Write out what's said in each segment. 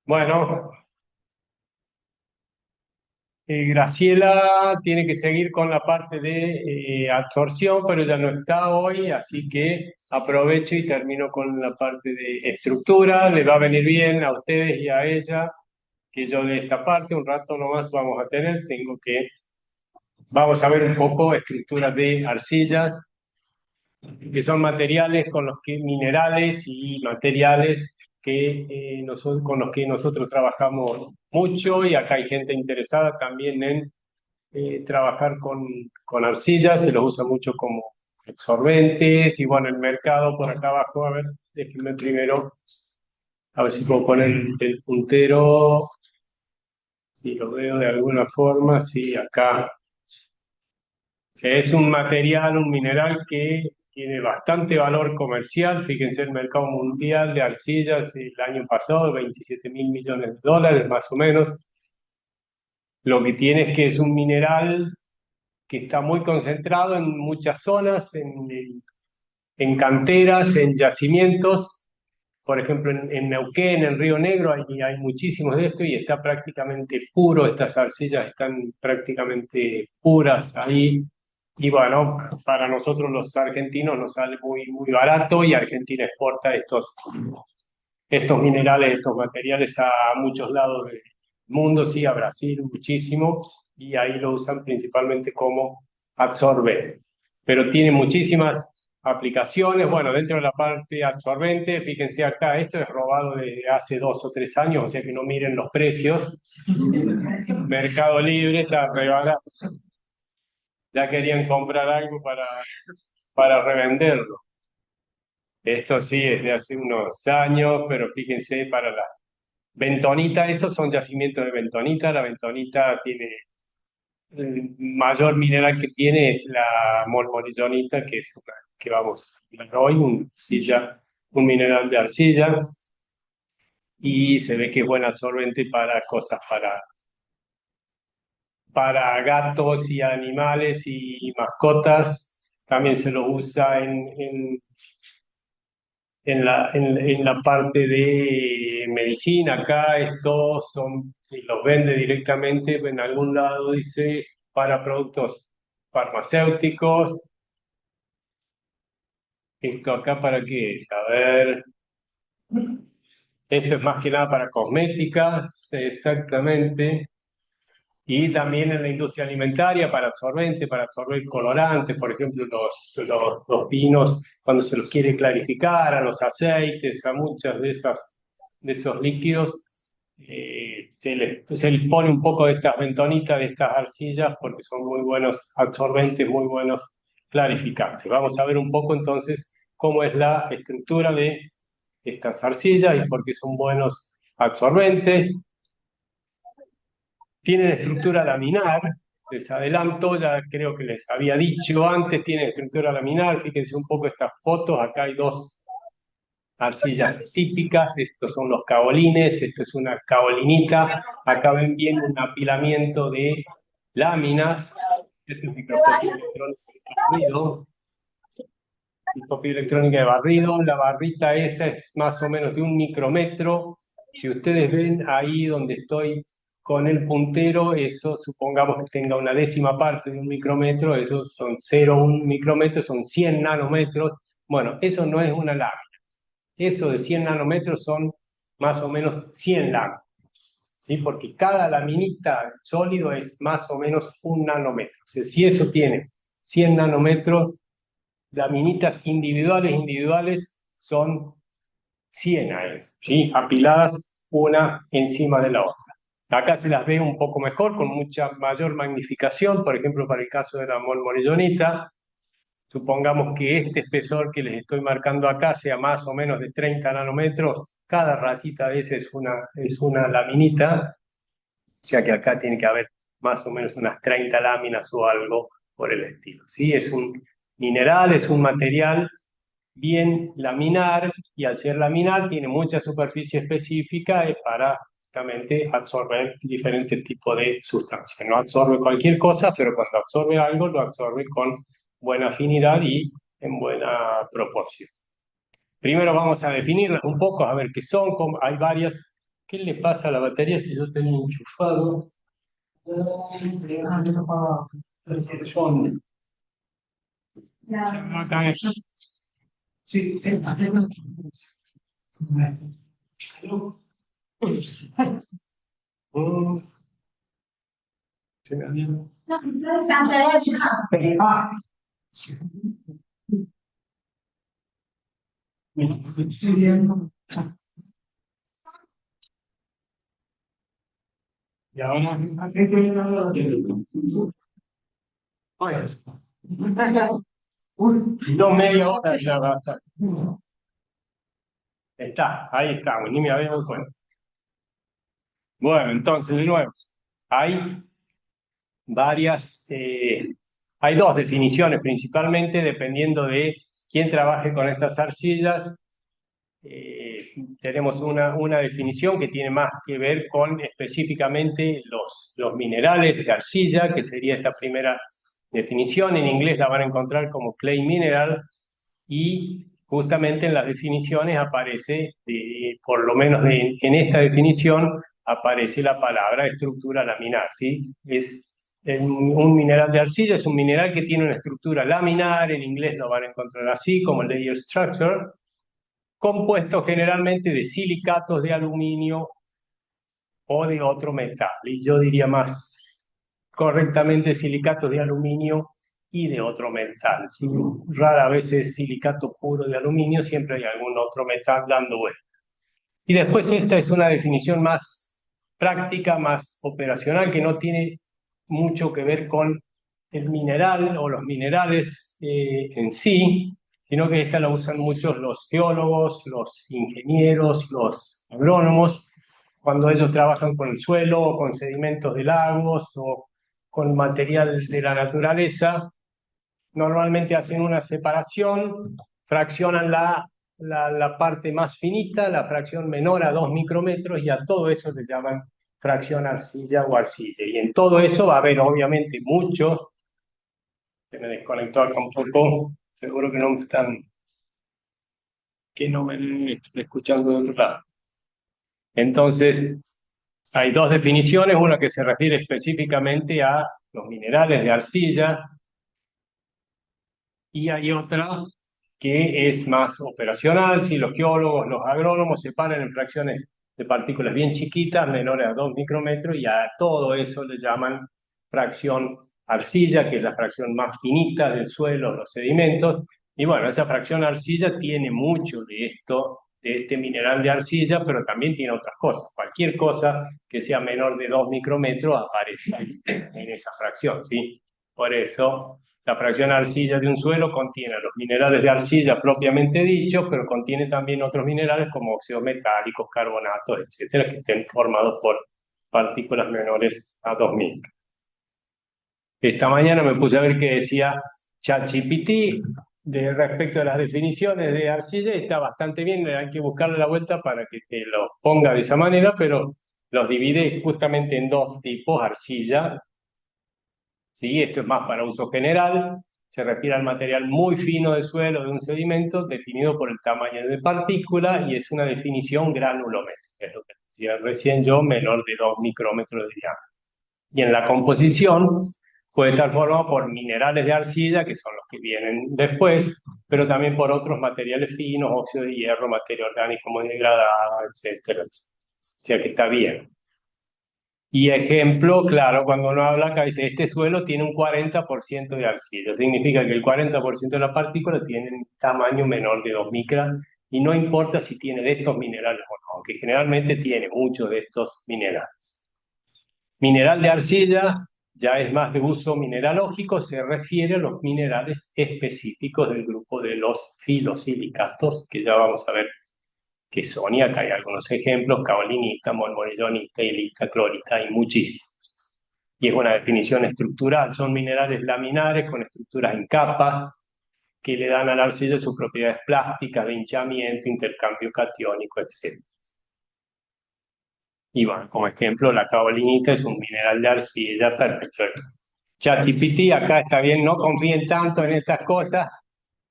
Bueno, Graciela tiene que seguir con la parte de absorción, pero ya no está hoy, así que aprovecho y termino con la parte de estructura. Le va a venir bien a ustedes y a ella que yo de esta parte un rato nomás vamos a tener. Vamos a ver un poco estructuras de arcillas, que son materiales minerales y materiales con los que nosotros trabajamos mucho, y acá hay gente interesada también en trabajar con arcillas. Se los usa mucho como absorbentes. Y bueno, el mercado por acá abajo, a ver, déjenme primero, a ver si puedo poner el puntero, si lo veo de alguna forma. Sí, acá es un material, un mineral que tiene bastante valor comercial. Fíjense, el mercado mundial de arcillas el año pasado, 27.000 millones de dólares más o menos. Lo que tiene es que es un mineral que está muy concentrado en muchas zonas, en canteras, en yacimientos. Por ejemplo, en Neuquén, en Río Negro, hay muchísimos de estos y está prácticamente puro. Estas arcillas están prácticamente puras ahí. Y bueno, para nosotros los argentinos nos sale muy, muy barato, y Argentina exporta estos minerales, estos materiales a muchos lados del mundo, sí, a Brasil muchísimo, y ahí lo usan principalmente como absorbente. Pero tiene muchísimas aplicaciones. Bueno, dentro de la parte absorbente, fíjense acá, esto es robado de hace 2 o 3 años, o sea que no miren los precios. Mercado Libre está re barato. Ya querían comprar algo para revenderlo. Esto sí es de hace unos años, pero fíjense, para la bentonita, estos son yacimientos de bentonita. La bentonita tiene, el mayor mineral que tiene es la molmolillonita, que es una, que vamos a ver hoy, un mineral de arcilla, y se ve que es buen absorbente para cosas, para gatos y animales y mascotas. También se lo usa en la parte de medicina. Acá estos son, si los vende directamente en algún lado, dice para productos farmacéuticos. ¿Esto acá para qué es? A ver, esto es más que nada para cosméticas, exactamente. Y también en la industria alimentaria, para absorbente, para absorber colorantes. Por ejemplo, los vinos, cuando se los quiere clarificar, a los aceites, a muchas de esos líquidos, se les pone un poco de estas ventonitas, de estas arcillas, porque son muy buenos absorbentes, muy buenos clarificantes. Vamos a ver un poco entonces cómo es la estructura de estas arcillas y por qué son buenos absorbentes. Tienen estructura laminar. Les adelanto, ya creo que les había dicho antes, tienen estructura laminar. Fíjense un poco estas fotos. Acá hay dos arcillas típicas. Estos son los caolines, esto es una caolinita. Acá ven bien un apilamiento de láminas. Este es microscopio electrónico de barrido. Microscopio electrónica de barrido. La barrita esa es más o menos de 1 micrómetro. Si ustedes ven ahí donde estoy con el puntero, eso supongamos que tenga una décima parte de 1 micrómetro. Esos son 0,1 micrómetro, son 100 nanómetros. Bueno, eso no es una lámina. Eso de 100 nanómetros son más o menos 100 láminas, ¿sí? Porque cada laminita sólido es más o menos 1 nanómetro. O sea, si eso tiene 100 nanómetros, laminitas individuales son 100 ahí, ¿sí? Apiladas una encima de la otra. Acá se las ve un poco mejor, con mucha mayor magnificación. Por ejemplo, para el caso de la molmolillonita, supongamos que este espesor que les estoy marcando acá sea más o menos de 30 nanómetros. Cada rayita de esa es una laminita, o sea que acá tiene que haber más o menos unas 30 láminas o algo por el estilo, ¿sí? Es un mineral, es un material bien laminar, y al ser laminar tiene mucha superficie específica para justamente absorber diferentes tipos de sustancias. No absorbe cualquier cosa, pero cuando absorbe algo, lo absorbe con buena afinidad y en buena proporción. Primero vamos a definirlas un poco, a ver qué son. Hay varias ¿Qué le pasa a la batería si yo tengo enchufado? Se me va a caer. Sí. Mm, se me había- Y ahora. Pues, 2 media hora ya va a estar. Está, ahí estamos, ni me había dado cuenta. Bueno, entonces, de nuevo, hay varias, hay dos definiciones principalmente, dependiendo de quién trabaje con estas arcillas. Tenemos una definición que tiene más que ver con específicamente los minerales de arcilla, que sería esta primera definición. En inglés la van a encontrar como clay mineral, y justamente en las definiciones aparece, por lo menos en esta definición, aparece la palabra estructura laminar, ¿sí? Un mineral de arcilla es un mineral que tiene una estructura laminar, en inglés lo van a encontrar así, como layer structure, compuesto generalmente de silicatos de aluminio o de otro metal. Y yo diría más correctamente silicatos de aluminio y de otro metal. ¿Sí? Rara vez es silicato puro de aluminio, siempre hay algún otro metal dando vuelta. Y después esta es una definición más práctica, más operacional, que no tiene mucho que ver con el mineral o los minerales en sí, sino que esta la usan muchos los geólogos, los ingenieros, los agrónomos, cuando ellos trabajan con el suelo o con sedimentos de lagos o con material de la naturaleza. Normalmente hacen una separación, fraccionan la parte más finita, la fracción menor a 2 micrómetros, y a todo eso le llaman fracción arcilla o arcilla. Y en todo eso va a haber obviamente mucho. Se me desconectó acá un poco, seguro que no me están, que no me están escuchando de otro lado. Entonces, hay dos definiciones, una que se refiere específicamente a los minerales de arcilla, y hay otra que es más operacional. Si los geólogos, los agrónomos separan en fracciones de partículas bien chiquitas, menores a 2 micrómetros, y a todo eso le llaman fracción arcilla, que es la fracción más finita del suelo, los sedimentos. Y bueno, esa fracción arcilla tiene mucho de esto, de este mineral de arcilla, pero también tiene otras cosas. Cualquier cosa que sea menor de 2 micrómetros aparece en esa fracción, ¿sí? Por eso la fracción arcilla de un suelo contiene los minerales de arcilla propiamente dichos, pero contiene también otros minerales como óxidos metálicos, carbonatos, etcétera, que estén formados por partículas menores a 2000. Esta mañana me puse a ver qué decía ChatGPT respecto a las definiciones de arcilla, y está bastante bien. Hay que buscarle la vuelta para que te lo ponga de esa manera, pero los divide justamente en dos tipos: arcilla. ¿Sí? Esto es más para uso general, se refiere al material muy fino de suelo de un sedimento definido por el tamaño de partícula, y es una definición granulométrica, es lo que decía recién yo, menor de 2 micrómetros de diámetro. Y en la composición puede estar formado por minerales de arcilla, que son los que vienen después, pero también por otros materiales finos, óxido de hierro, materia orgánica muy degradada, etcétera. O sea que está bien. Y ejemplo, claro, cuando uno habla acá, dice, este suelo tiene un 40% de arcilla. Significa que el 40% de las partículas tienen tamaño menor de 2 micras, y no importa si tiene de estos minerales o no, aunque generalmente tiene muchos de estos minerales. Mineral de arcilla ya es más de uso mineralógico, se refiere a los minerales específicos del grupo de los filosilicatos, que ya vamos a ver que son, y acá hay algunos ejemplos: caolinita, molmorillonita, hilita, clorita y muchísimos. Y es una definición estructural, son minerales laminares con estructuras en capas que le dan a la arcilla sus propiedades plásticas, de hinchamiento, intercambio catiónico, etc. Y bueno, como ejemplo, la caolinita es un mineral de arcilla perfecto. ChatGPT acá está bien, no confíen tanto en estas cosas.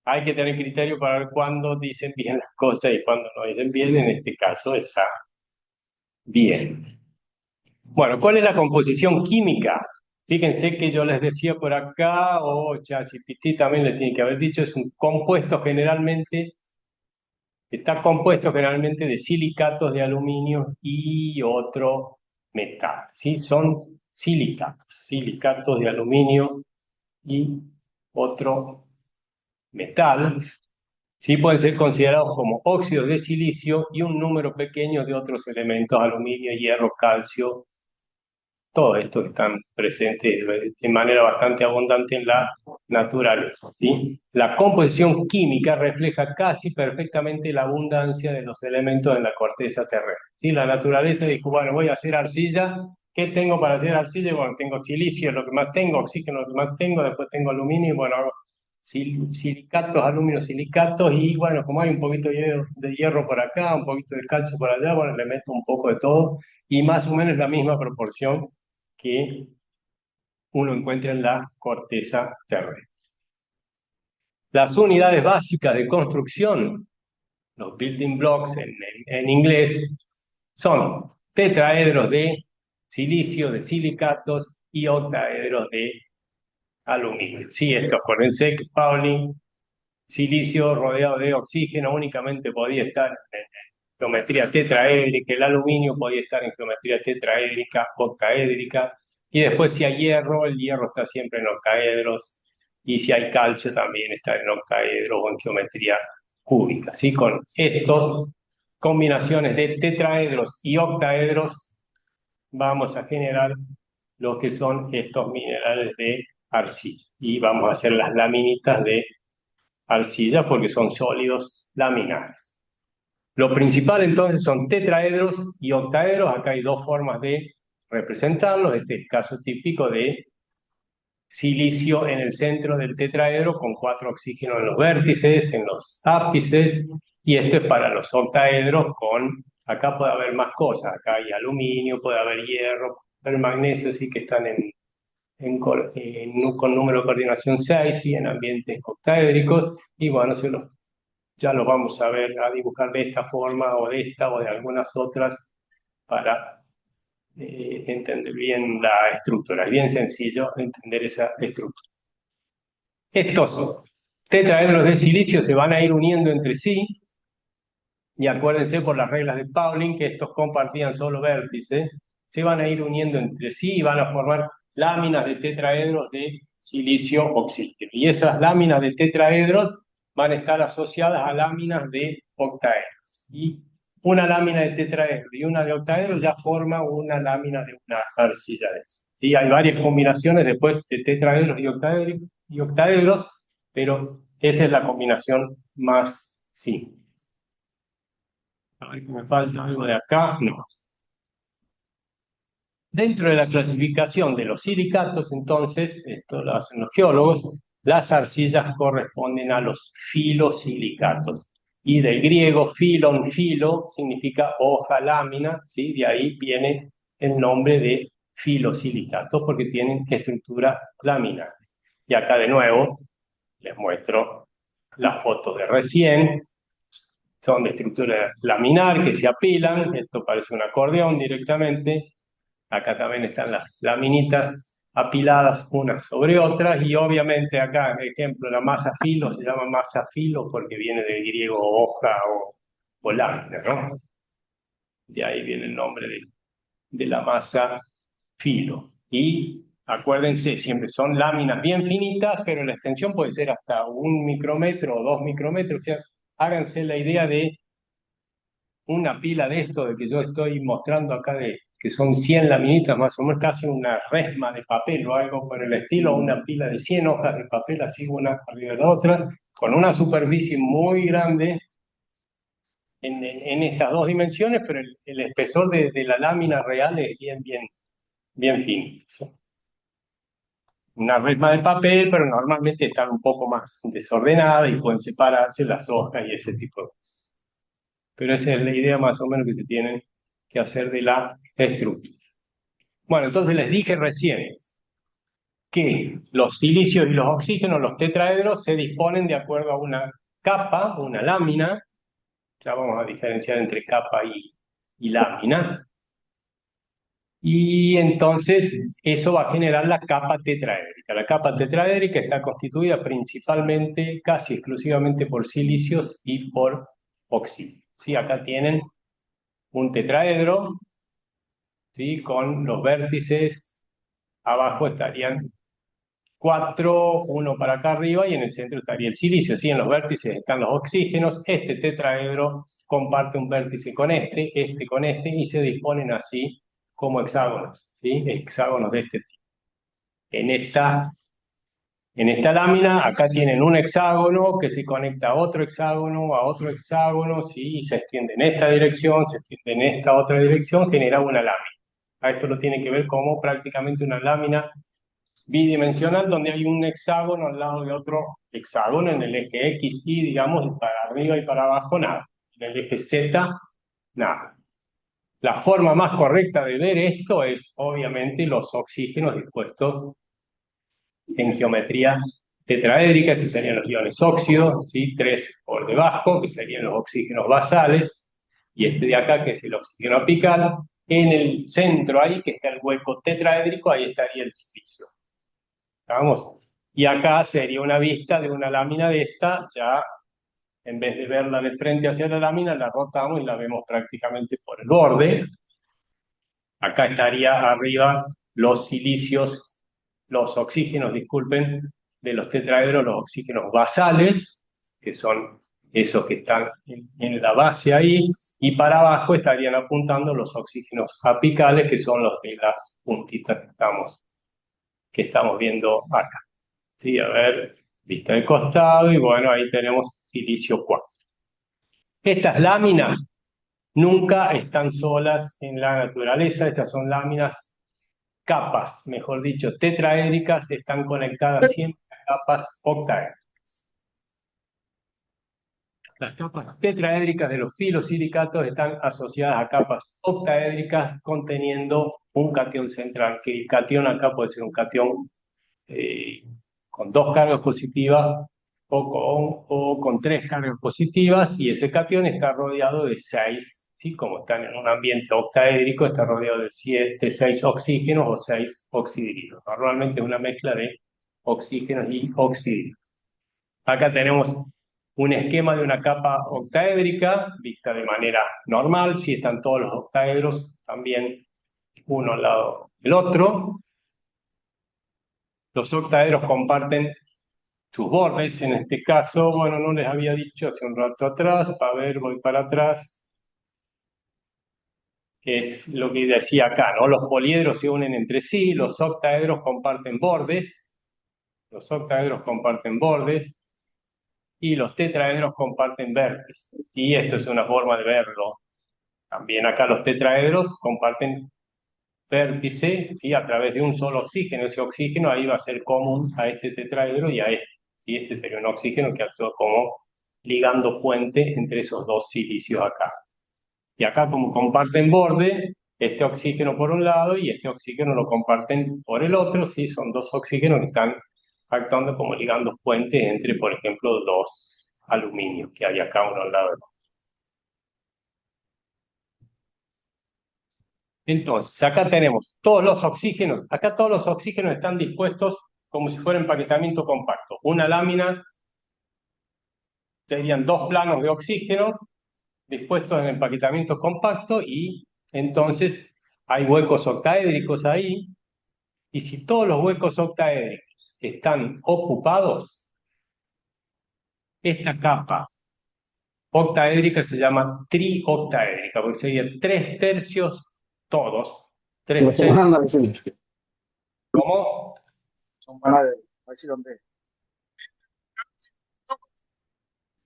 Hay que tener criterio para ver cuándo dicen bien las cosas y cuándo no dicen bien. En este caso, esa Bien. Bueno, ¿cuál es la composición química? Fíjense que yo les decía por acá, o ChatGPT también le tiene que haber dicho, es un compuesto generalmente, está compuesto generalmente de silicatos de aluminio y otro metal, ¿sí? Son silicatos de aluminio y otro metal, ¿sí? Pueden ser considerados como óxidos de silicio y un número pequeño de otros elementos, aluminio, hierro, calcio. Todo esto están presentes de manera bastante abundante en la naturaleza, ¿sí? La composición química refleja casi perfectamente la abundancia de los elementos en la corteza terrestre, ¿sí? La naturaleza dijo, bueno, voy a hacer arcilla. ¿Qué tengo para hacer arcilla? Bueno, tengo silicio, lo que más tengo, oxígeno, lo que más tengo, después tengo aluminio, y bueno, hago silicatos, aluminio, silicatos, y bueno, como hay un poquito de hierro por acá, un poquito de calcio por allá, bueno, le meto un poco de todo, y más o menos la misma proporción que uno encuentra en la corteza terrestre. Las unidades básicas de construcción, los building blocks en inglés, son tetraedros de silicio, de silicatos y octaedros de aluminio. Sí, esto, acuérdense que Pauling, silicio rodeado de oxígeno, únicamente podía estar en geometría tetraédrica, el aluminio podía estar en geometría tetraédrica, octaédrica, y después si hay hierro, el hierro está siempre en octaedros, y si hay calcio también está en octaedros o en geometría cúbica. ¿Sí? Con estas combinaciones de tetraedros y octaedros vamos a generar lo que son estos minerales de arcilla, y vamos a hacer las laminitas de arcilla porque son sólidos laminares. Lo principal entonces son tetraedros y octaedros. Acá hay dos formas de representarlos. Este es el caso típico de silicio en el centro del tetraedro con 4 oxígenos en los vértices, en los ápices, y esto es para los octaedros con, acá puede haber más cosas, acá hay aluminio, puede haber hierro, puede haber magnesio, sí que están con número de coordinación 6 y en ambientes octaédricos, y bueno, ya lo vamos a ver, a dibujar de esta forma o de esta o de algunas otras para entender bien la estructura. Es bien sencillo entender esa estructura. Estos tetraedros de silicio se van a ir uniendo entre sí, y acuérdense por las reglas de Pauling que estos compartían solo vértices, se van a ir uniendo entre sí y van a formar láminas de tetraedros de silicio oxígeno. Y esas láminas de tetraedros van a estar asociadas a láminas de octaedros. Y una lámina de tetraedro y una de octaedro ya forma una lámina de una arcilla de esa. Y hay varias combinaciones después de tetraedros y octaedros, pero esa es la combinación más simple. A ver que me falta algo de acá. No. Dentro de la clasificación de los silicatos, entonces, esto lo hacen los geólogos, las arcillas corresponden a los filosilicatos. Y del griego filon, filo, significa hoja, lámina, ¿sí? De ahí viene el nombre de filosilicatos, porque tienen estructura laminar. Y acá de nuevo les muestro la foto de recién. Son de estructura laminar que se apilan, esto parece un acordeón directamente. Acá también están las laminitas apiladas unas sobre otras, y obviamente acá, por ejemplo, la masa filo se llama masa filo porque viene del griego hoja o lámina, ¿no? De ahí viene el nombre de la masa filo. Y acuérdense, siempre son láminas bien finitas, pero la extensión puede ser hasta 1 micrómetro o 2 micrómetros. O sea, háganse la idea de una pila de esto de que yo estoy mostrando acá, de que son 100 laminitas, más o menos casi una resma de papel o algo por el estilo, una pila de 100 hojas de papel así una arriba de la otra, con una superficie muy grande en estas dos dimensiones, pero el espesor de la lámina real es bien finito, ¿sí? Una resma de papel, pero normalmente están un poco más desordenadas y pueden separarse las hojas y ese tipo de cosas. Pero esa es la idea más o menos que se tienen que hacer de la estructura. Bueno, entonces les dije recién que los silicios y los oxígenos, los tetraedros, se disponen de acuerdo a una capa, una lámina. Ya vamos a diferenciar entre capa y lámina. Y entonces eso va a generar la capa tetraédrica. La capa tetraédrica está constituida principalmente, casi exclusivamente por silicios y por oxígeno. ¿Sí? Acá tienen un tetraedro, ¿sí? Con los vértices, abajo estarían cuatro, uno para acá arriba y en el centro estaría el silicio. ¿Sí? En los vértices están los oxígenos. Este tetraedro comparte un vértice con este con este, y se disponen así como hexágonos, ¿sí? Hexágonos de este tipo. En esta lámina, acá tienen un hexágono que se conecta a otro hexágono, ¿sí? Y se extiende en esta dirección, se extiende en esta otra dirección, genera una lámina. A esto lo tiene que ver como prácticamente una lámina bidimensional donde hay un hexágono al lado de otro hexágono en el eje X, Y, digamos, y para arriba y para abajo nada. En el eje Z, nada. La forma más correcta de ver esto es, obviamente, los oxígenos dispuestos en geometría tetraédrica. Estos serían los iones óxido, ¿sí? Tres por debajo, que serían los oxígenos basales, y este de acá, que es el oxígeno apical. En el centro ahí, que está el hueco tetraédrico, ahí estaría el silicio. ¿Vamos? Y acá sería una vista de una lámina de esta, ya en vez de verla de frente hacia la lámina, la rotamos y la vemos prácticamente por el borde. Acá estaría arriba los silicios, los oxígenos, disculpen, de los tetraedros, los oxígenos basales, que son esos que están en la base ahí, y para abajo estarían apuntando los oxígenos apicales, que son los de las puntitas que estamos viendo acá. Sí, a ver, vista de costado, y bueno, ahí tenemos silicio cuarzo. Estas láminas nunca están solas en la naturaleza. Estas son láminas, capas, mejor dicho, tetraédricas, están conectadas siempre a capas octaédricas. Las capas tetraédricas de los filosilicatos están asociadas a capas octaédricas conteniendo un catión central, que el catión acá puede ser un catión con dos cargas positivas o con tres cargas positivas, y ese catión está rodeado de seis, ¿sí? Como están en un ambiente octaédrico, está rodeado de seis oxígenos o seis oxidridos. Normalmente es una mezcla de oxígenos y oxidridos. Acá tenemos un esquema de una capa octaédrica vista de manera normal. Si están todos los octaedros también uno al lado del otro. Los octaedros comparten sus bordes. En este caso, bueno, no les había dicho hace un rato atrás, a ver, voy para atrás, es lo que decía acá, ¿no? Los poliedros se unen entre sí, los octaedros comparten bordes, y los tetraedros comparten vértices. Y esto es una forma de verlo. También acá los tetraedros comparten vértice, ¿sí? A través de un solo oxígeno. Ese oxígeno ahí va a ser común a este tetraedro y a este. ¿Sí? Este sería un oxígeno que actúa como ligando puente entre esos dos silicios acá. Y acá, como comparten borde, este oxígeno por un lado y este oxígeno lo comparten por el otro. ¿Sí? Son dos oxígenos que están actuando como ligando puentes entre, por ejemplo, dos aluminios que hay acá uno al lado del otro. Entonces, acá tenemos todos los oxígenos. Acá todos los oxígenos están dispuestos como si fuera empaquetamiento compacto. Una lámina serían dos planos de oxígeno dispuestos en empaquetamiento compacto, y entonces hay huecos octaédricos ahí. Y si todos los huecos octaédricos están ocupados, esta capa octaédrica se llama trioctaédrica, porque serían tres tercios todos. Tres tercios. ¿Cómo?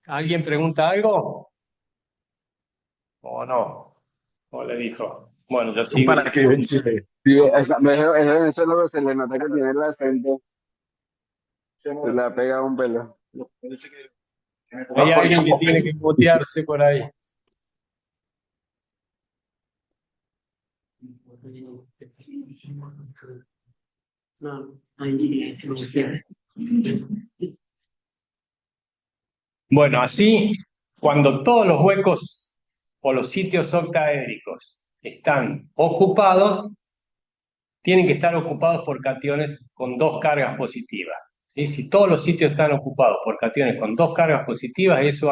¿Alguien pregunta algo? ¿O no? ¿O le dijo? Bueno, yo sigo. Para que en Chile. Sí, eso luego se le nota que tiene el acento, se le ha pegado un pelo. Hay alguien que tiene que mutearse por ahí. Bueno, así, cuando todos los huecos o los sitios octaédricos están ocupados, tienen que estar ocupados por cationes con dos cargas positivas. ¿Sí? Si todos los sitios están ocupados por cationes con dos cargas positivas, eso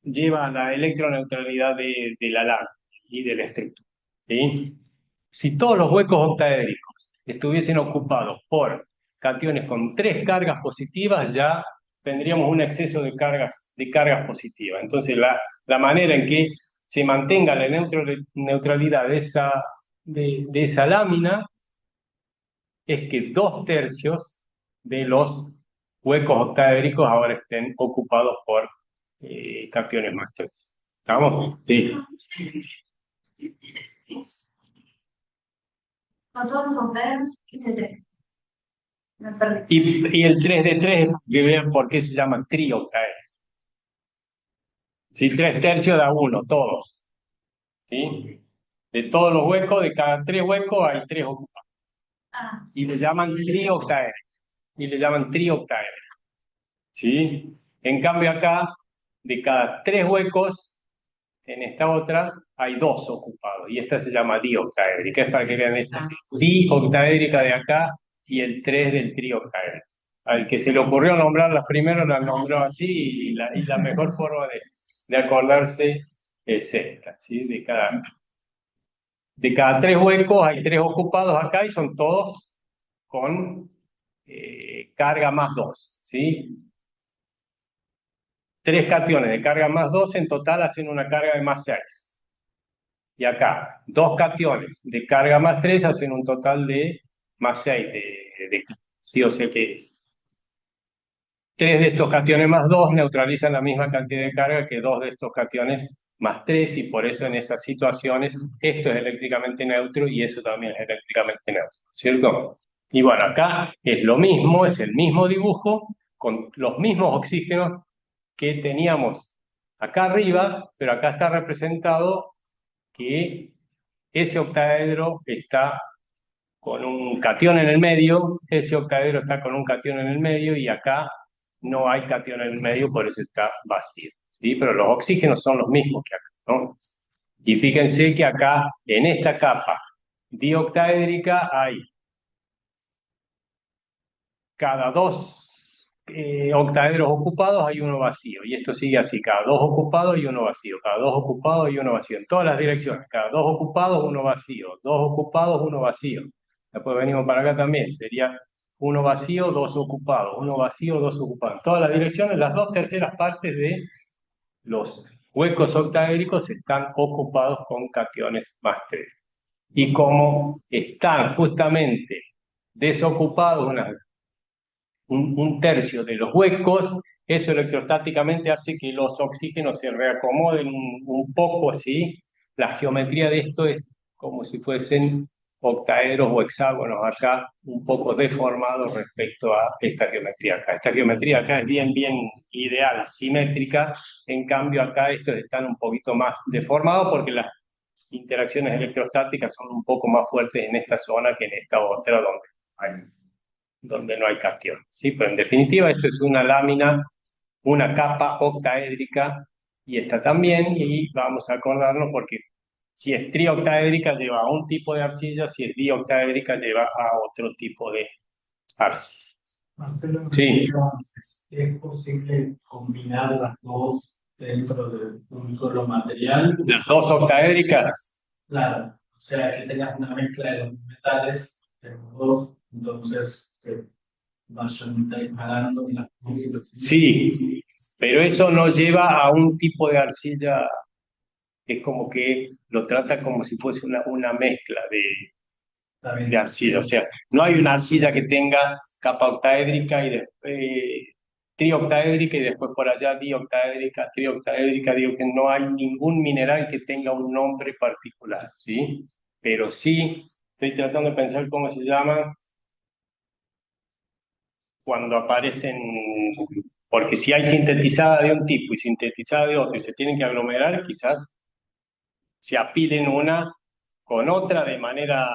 lleva a la electroneutralidad de la lámina y de la estructura. ¿Sí? Si todos los huecos octaédricos estuviesen ocupados por cationes con tres cargas positivas, ya tendríamos un exceso de cargas positivas. Entonces, la manera en que se mantenga la neutralidad de esa lámina es que 2/3 de los huecos octaédricos ahora estén ocupados por cationes más 3. ¿Estamos? Sí. No todos los octaedros tienen 3. Me perdí. Y el 3 de 3, que vean por qué se llaman trioctaedros. Si 3/3 da 1, todos. ¿Sí? De todos los huecos, de cada 3 huecos hay 3 ocupados. Y le llaman trioctaedros. ¿Sí? En cambio acá, de cada 3 huecos, en esta otra hay 2 ocupados. Y esta se llama dioctaédrica. Es para que vean esta dioctaédrica de acá y el 3 del trioctaédrico. Al que se le ocurrió nombrarlas primero, las nombró así, y la mejor forma de acordarse es esta, ¿sí? De cada 3 huecos hay 3 ocupados acá y son todos con carga más 2, ¿sí? 3 cationes de carga más 2 en total hacen una carga de más 6. Y acá, 2 cationes de carga más 3 hacen un total de más 6 sí, o sea que 3 de estos cationes más 2 neutralizan la misma cantidad de carga que 2 de estos cationes más 3, y por eso en esas situaciones esto es eléctricamente neutro y eso también es eléctricamente neutro, ¿cierto? Y bueno, acá es lo mismo, es el mismo dibujo, con los mismos oxígenos que teníamos acá arriba, pero acá está representado que ese octaedro está con un cation en el medio, ese octaedro está con un cation en el medio y acá no hay cation en el medio, por eso está vacío, ¿sí? Pero los oxígenos son los mismos que acá, ¿no? Y fíjense que acá, en esta capa dioctaédrica, hay cada 2 octaedros ocupados hay uno vacío, y esto sigue así, cada 2 ocupados y uno vacío, cada 2 ocupados y uno vacío, en todas las direcciones, cada 2 ocupados, uno vacío, 2 ocupados, uno vacío. Después venimos para acá también, sería uno vacío, 2 ocupados, uno vacío, 2 ocupados. En todas las direcciones, las 2/3 partes de los huecos octaédricos están ocupados con cationes más 3. Y como están justamente desocupados un tercio de los huecos, eso electrostáticamente hace que los oxígenos se reacomoden un poco, ¿sí? La geometría de esto es como si fuesen octaedros o hexágonos acá, un poco deformados respecto a esta geometría acá. Esta geometría acá es bien ideal, simétrica, en cambio acá estos están un poquito más deformados porque las interacciones electrostáticas son un poco más fuertes en esta zona que en esta otra donde no hay cation, ¿sí? Pero en definitiva esto es una lámina, una capa octaédrica, y esta también, y vamos a acordarnos porque si es trioctaédrica lleva a un tipo de arcilla, si es dioctaédrica lleva a otro tipo de arcilla. Marcelo, Sí. entonces, ¿es posible combinar las dos dentro de un solo material? Las 2 octaédricas. Claro, o sea, que tengas una mezcla de los metales, de los dos, entonces que vayan intercalando las dos superficies. Sí, pero eso no lleva a un tipo de arcilla, es como que lo trata como si fuese una mezcla Está bien. de arcilla. O sea, no hay una arcilla que tenga capa octaédrica y trioctaédrica y después por allá dioctaédrica, trioctaédrica, digo que no hay ningún mineral que tenga un nombre particular, ¿sí? Pero sí, estoy tratando de pensar cómo se llama cuando aparecen, porque si hay sintetizada de un tipo y sintetizada de otro y se tienen que aglomerar, quizás se apilen una con otra de manera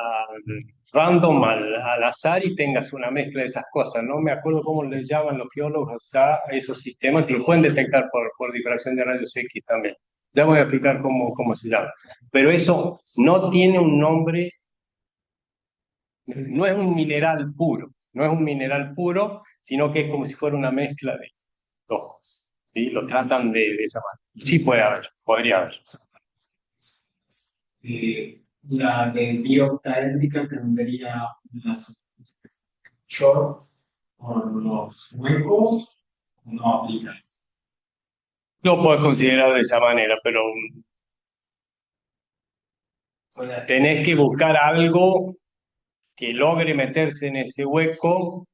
random al azar y tengas una mezcla de esas cosas. No me acuerdo cómo le llaman los geólogos a esos sistemas, que lo pueden detectar por difracción de rayos X también. Ya voy a explicar cómo se llama. Pero eso no tiene un nombre No es un mineral puro, no es un mineral puro, sino que es como si fuera una mezcla de dos cosas. ¿Sí? Lo tratan de esa manera. Sí puede haber, podría haber. La de bioctaédrica tendría unas short con los huecos, no aplica. Lo puedes considerar de esa manera, pero tenés que buscar algo que logre meterse en ese hueco,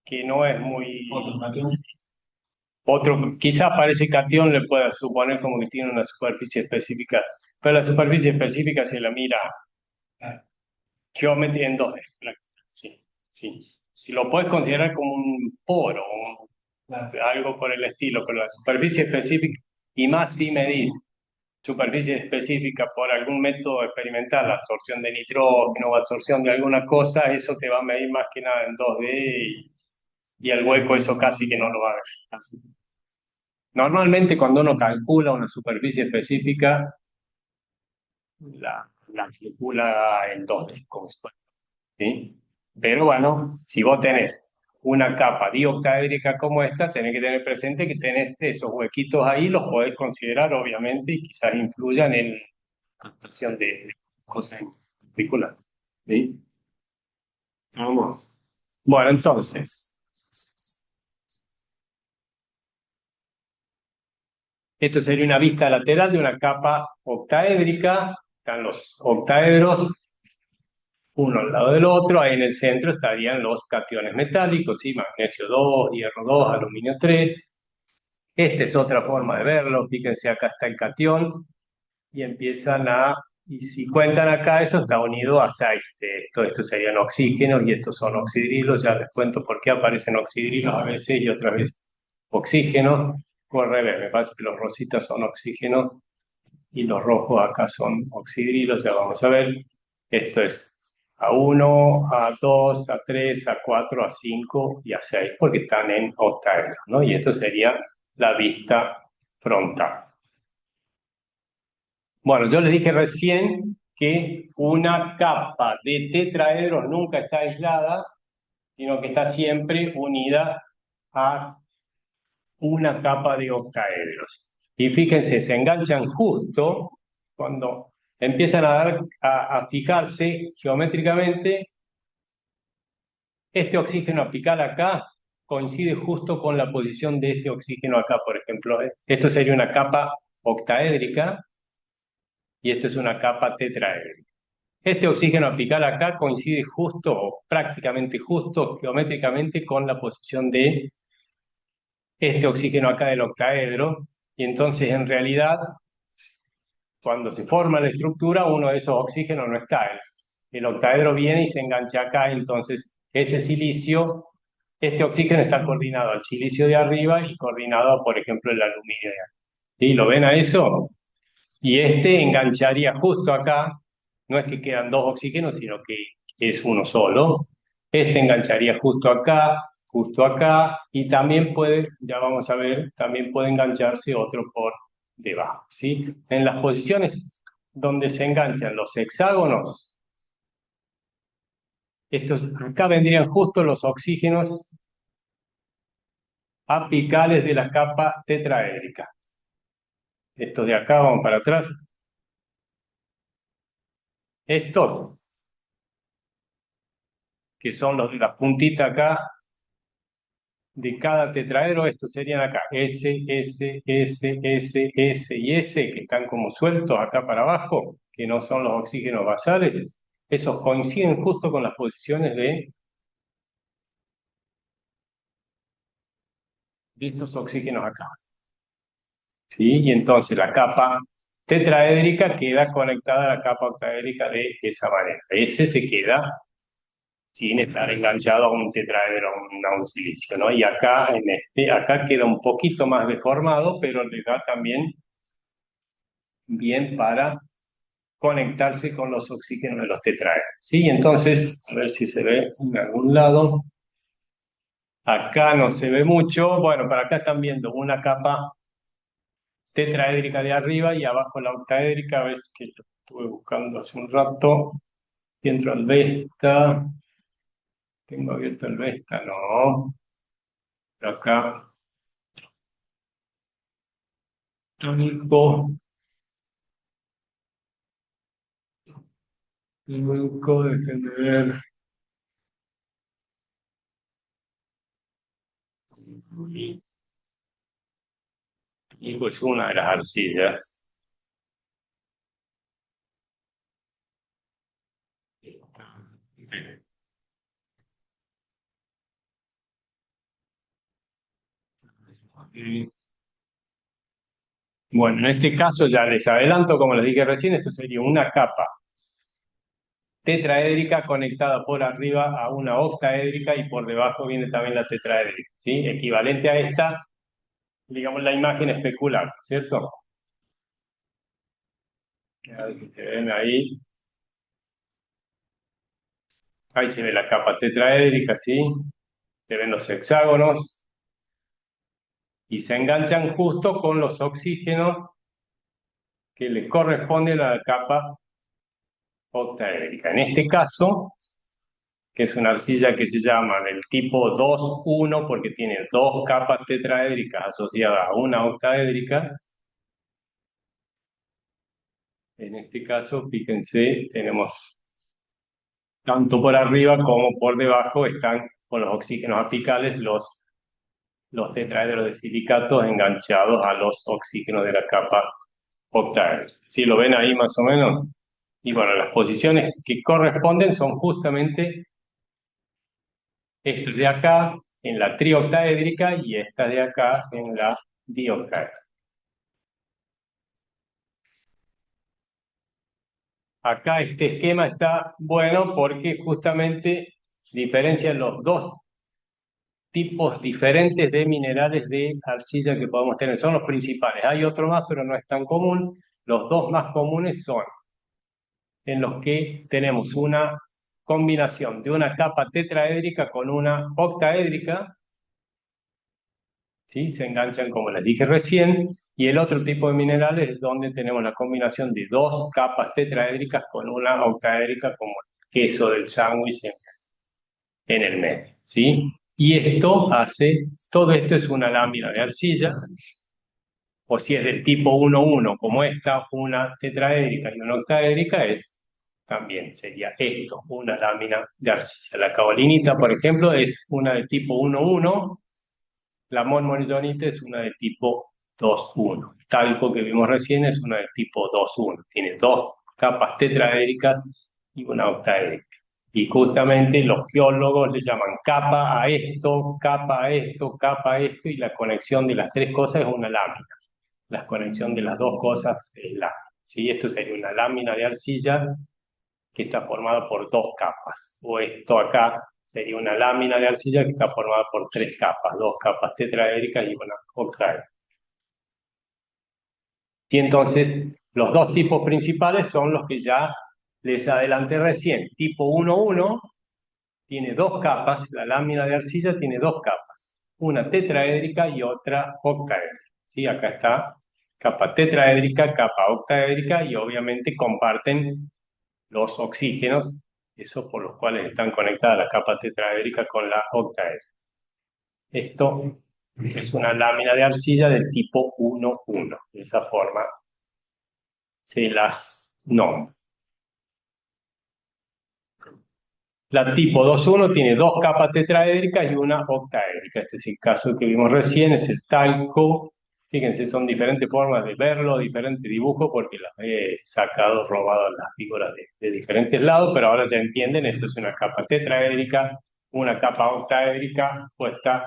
que no es muy... Otro, quizás para ese cation le pueda suponer como que tiene una superficie específica, pero la superficie específica se la mira geometría en 2D. Sí, sí. Si lo puedes considerar como un poro, algo por el estilo, pero la superficie específica, y más si medir superficie específica por algún método experimental, la absorción de nitrógeno o absorción de alguna cosa, eso te va a medir más que nada en 2D y el hueco eso casi que no lo va a ver. Casi. Normalmente cuando uno calcula una superficie específica, la calcula en 2D, como estoy. ¿Sí? Pero bueno, si vos tenés una capa dioctaédrica como esta, tenés que tener presente que tenés esos huequitos ahí, los podés considerar obviamente y quizás influyan en la captación de cosas en particular. ¿Sí? Vamos. Bueno, entonces, esto sería una vista lateral de una capa octaédrica. Están los octaedros uno al lado del otro. Ahí en el centro estarían los cationes metálicos, ¿sí? Magnesio 2, hierro 2, aluminio 3. Esta es otra forma de verlo. Fíjense, acá está el catión y empiezan y si cuentan acá, eso está unido a 6. Estos serían oxígenos y estos son oxidrilos. Ya les cuento por qué aparecen oxidrilos a veces y otras veces oxígenos. O al revés, me parece que los rositas son oxígenos y los rojos acá son oxidrilos. Ya vamos a ver. Esto es A1, A2, A3, A4, A5 y A6, porque están en octaedros, ¿no? Y esto sería la vista frontal. Bueno, yo les dije recién que una capa de tetraedros nunca está aislada, sino que está siempre unida a una capa de octaedros. Y fíjense, se enganchan justo cuando empiezan a fijarse geométricamente. Este oxígeno apical acá coincide justo con la posición de este oxígeno acá, por ejemplo. Esto sería una capa octaédrica y esto es una capa tetraédrica. Este oxígeno apical acá coincide justo, o prácticamente justo, geométricamente con la posición de este oxígeno acá del octaedro, y entonces en realidad, cuando se forma la estructura, uno de esos oxígenos no está. El octaedro viene y se engancha acá, entonces ese silicio, este oxígeno está coordinado al silicio de arriba y coordinado, por ejemplo, el aluminio de acá. ¿Sí? ¿Lo ven a eso? Y este engancharía justo acá, no es que quedan dos oxígenos, sino que es uno solo. Este engancharía justo acá, y también puede, ya vamos a ver, también puede engancharse otro por debajo, ¿sí? En las posiciones donde se enganchan los hexágonos, acá vendrían justo los oxígenos apicales de la capa tetraédrica. Estos de acá van para atrás. Estos, que son los de la puntita acá, de cada tetraedro, estos serían acá, S, S, S, S, S y S, que están como sueltos acá para abajo, que no son los oxígenos basales, esos coinciden justo con las posiciones de estos oxígenos acá. ¿Sí? Y entonces la capa tetraédrica queda conectada a la capa octaédrica de esa manera. Ese se queda sin estar enganchado a un tetraedro, a un silicio, ¿no? Y acá, acá queda un poquito más deformado, pero le da también bien para conectarse con los oxígenos de los tetraedros. ¿Sí? Entonces, a ver si se ve en algún lado. Acá no se ve mucho. Bueno, para acá están viendo una capa tetraédrica de arriba y abajo la octaédrica, a ver que lo estuve buscando hace un rato. Si entro al Vesta, tengo abierto el Vesta, no. Pero acá, tónico, déjenme ver. Y pues una de las arcillas. Bueno, en este caso ya les adelanto, como les dije recién, esto sería una capa tetraédrica conectada por arriba a una octaédrica y por debajo viene también la tetraédrica, ¿sí? Equivalente a esta, digamos, la imagen especular, ¿cierto? A ver si se ven ahí. Ahí se ve la capa tetraédrica, ¿sí? Se ven los hexágonos y se enganchan justo con los oxígenos que le corresponden a la capa octaédrica. En este caso, que es una arcilla que se llama del tipo 2-1 porque tiene dos capas tetraédricas asociadas a una octaédrica. En este caso, fíjense, tenemos tanto por arriba como por debajo están con los oxígenos apicales los tetraedros de silicatos enganchados a los oxígenos de la capa octaédrica. ¿Sí lo ven ahí más o menos? Y bueno, las posiciones que corresponden son justamente estas de acá en la trioctaédrica y estas de acá en la dioctaédrica. Acá este esquema está bueno porque justamente diferencia los dos tipos diferentes de minerales de arcilla que podemos tener. Son los principales. Hay otro más, pero no es tan común. Los dos más comunes son en los que tenemos una combinación de una capa tetraédrica con una octaédrica, ¿sí? Se enganchan como les dije recién, y el otro tipo de minerales es donde tenemos la combinación de dos capas tetraédricas con una octaédrica como el queso del sándwich en el medio, ¿sí? Y todo esto es una lámina de arcilla, o si es del tipo 1-1, como esta, una tetraédrica y una octaédrica, también sería esto, una lámina de arcilla. La caolinita, por ejemplo, es una de tipo 1-1, la monmorillonita es una de tipo 2-1. El talco que vimos recién es una de tipo 2-1. Tiene dos capas tetraédricas y una octaédrica. Y justamente los geólogos le llaman capa a esto, capa a esto, capa a esto, y la conexión de las tres cosas es una lámina. La conexión de las dos cosas es la. ¿Sí? Esto sería una lámina de arcilla que está formada por dos capas. O esto acá sería una lámina de arcilla que está formada por tres capas, dos capas tetraédricas y una octaédrica. Y entonces, los dos tipos principales son los que ya les adelanté recién. Tipo 1-1 tiene dos capas, la lámina de arcilla tiene dos capas, una tetraédrica y otra octaédrica. ¿Sí? Acá está capa tetraédrica, capa octaédrica y obviamente comparten los oxígenos, esos por los cuales están conectadas la capa tetraédrica con la octaédrica. Esto es una lámina de arcilla del tipo 1-1. De esa forma se las nombra. La tipo 2-1 tiene dos capas tetraédricas y una octaédrica. Este es el caso que vimos recién, es el talco. Fíjense, son diferentes formas de verlo, diferentes dibujos, porque las he sacado, robado las figuras de diferentes lados, pero ahora ya entienden, esto es una capa tetraédrica, una capa octaédrica puesta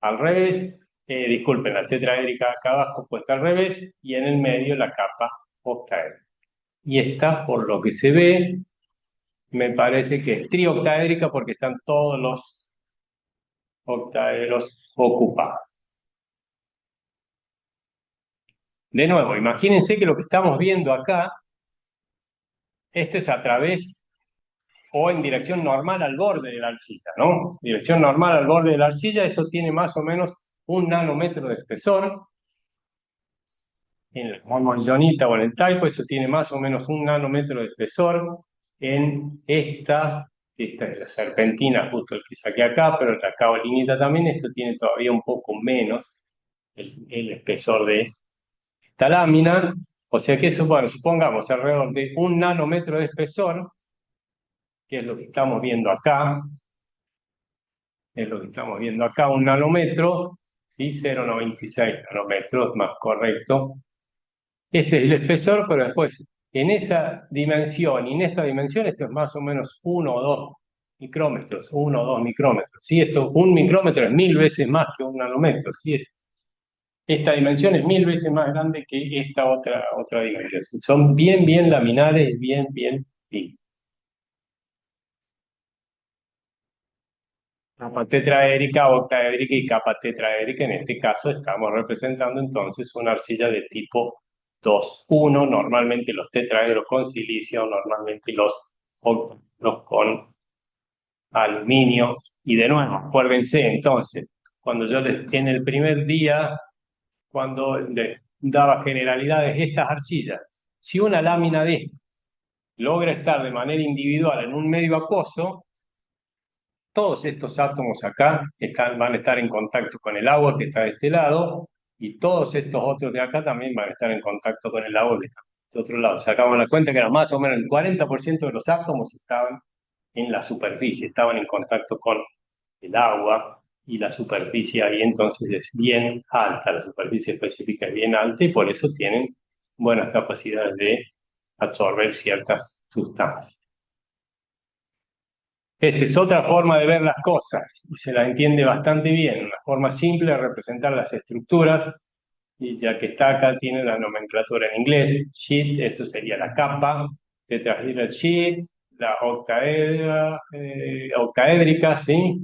al revés, disculpen, la tetraédrica acá abajo puesta al revés, y en el medio la capa octaédrica. Y esta, por lo que se ve, me parece que es trioctaédrica porque están todos los octaedros ocupados. De nuevo, imagínense que lo que estamos viendo acá, esto es a través o en dirección normal al borde de la arcilla, ¿no? Dirección normal al borde de la arcilla, eso tiene más o menos 1 nanómetro de espesor. En la monmorillonita o en el talco, eso tiene más o menos 1 nanómetro de espesor. en esta es la serpentina, justo el que saqué acá, pero la caolinita también, esto tiene todavía un poco menos el espesor de esta lámina, o sea que eso, bueno, supongamos alrededor de 1 nanómetro de espesor, que es lo que estamos viendo acá, es lo que estamos viendo acá, 1 nanómetro, ¿sí? 0,96 nanómetros, más correcto. Este es el espesor, pero después, en esa dimensión y en esta dimensión, esto es más o menos 1 o 2 micrómetros, 1 o 2 micrómetros. ¿Sí? Esto, 1 micrómetro es 1000 veces más que 1 nanómetro. ¿Sí? Esta dimensión es 1000 veces más grande que esta otra dimensión. Son bien laminares, bien finos. Capa tetraédrica, octaédrica y capa tetraédrica. En este caso estamos representando entonces una arcilla de tipo 2,1, normalmente los tetraedros con silicio, normalmente los octaedros con aluminio. Y de nuevo, acuérdense entonces, cuando yo en el primer día, cuando daba generalidades estas arcillas, si una lámina de esta logra estar de manera individual en un medio acuoso, todos estos átomos acá van a estar en contacto con el agua que está de este lado, y todos estos otros de acá también van a estar en contacto con el agua que está de otro lado. Sacamos la cuenta que era más o menos el 40% de los átomos estaban en la superficie, estaban en contacto con el agua, y la superficie ahí entonces es bien alta, la superficie específica es bien alta, y por eso tienen buenas capacidades de absorber ciertas sustancias. Esta es otra forma de ver las cosas y se la entiende bastante bien, una forma simple de representar las estructuras, y ya que está acá tiene la nomenclatura en inglés. Sheet, esto sería la capa, detrás de la sheet, la octaédrica, ¿sí?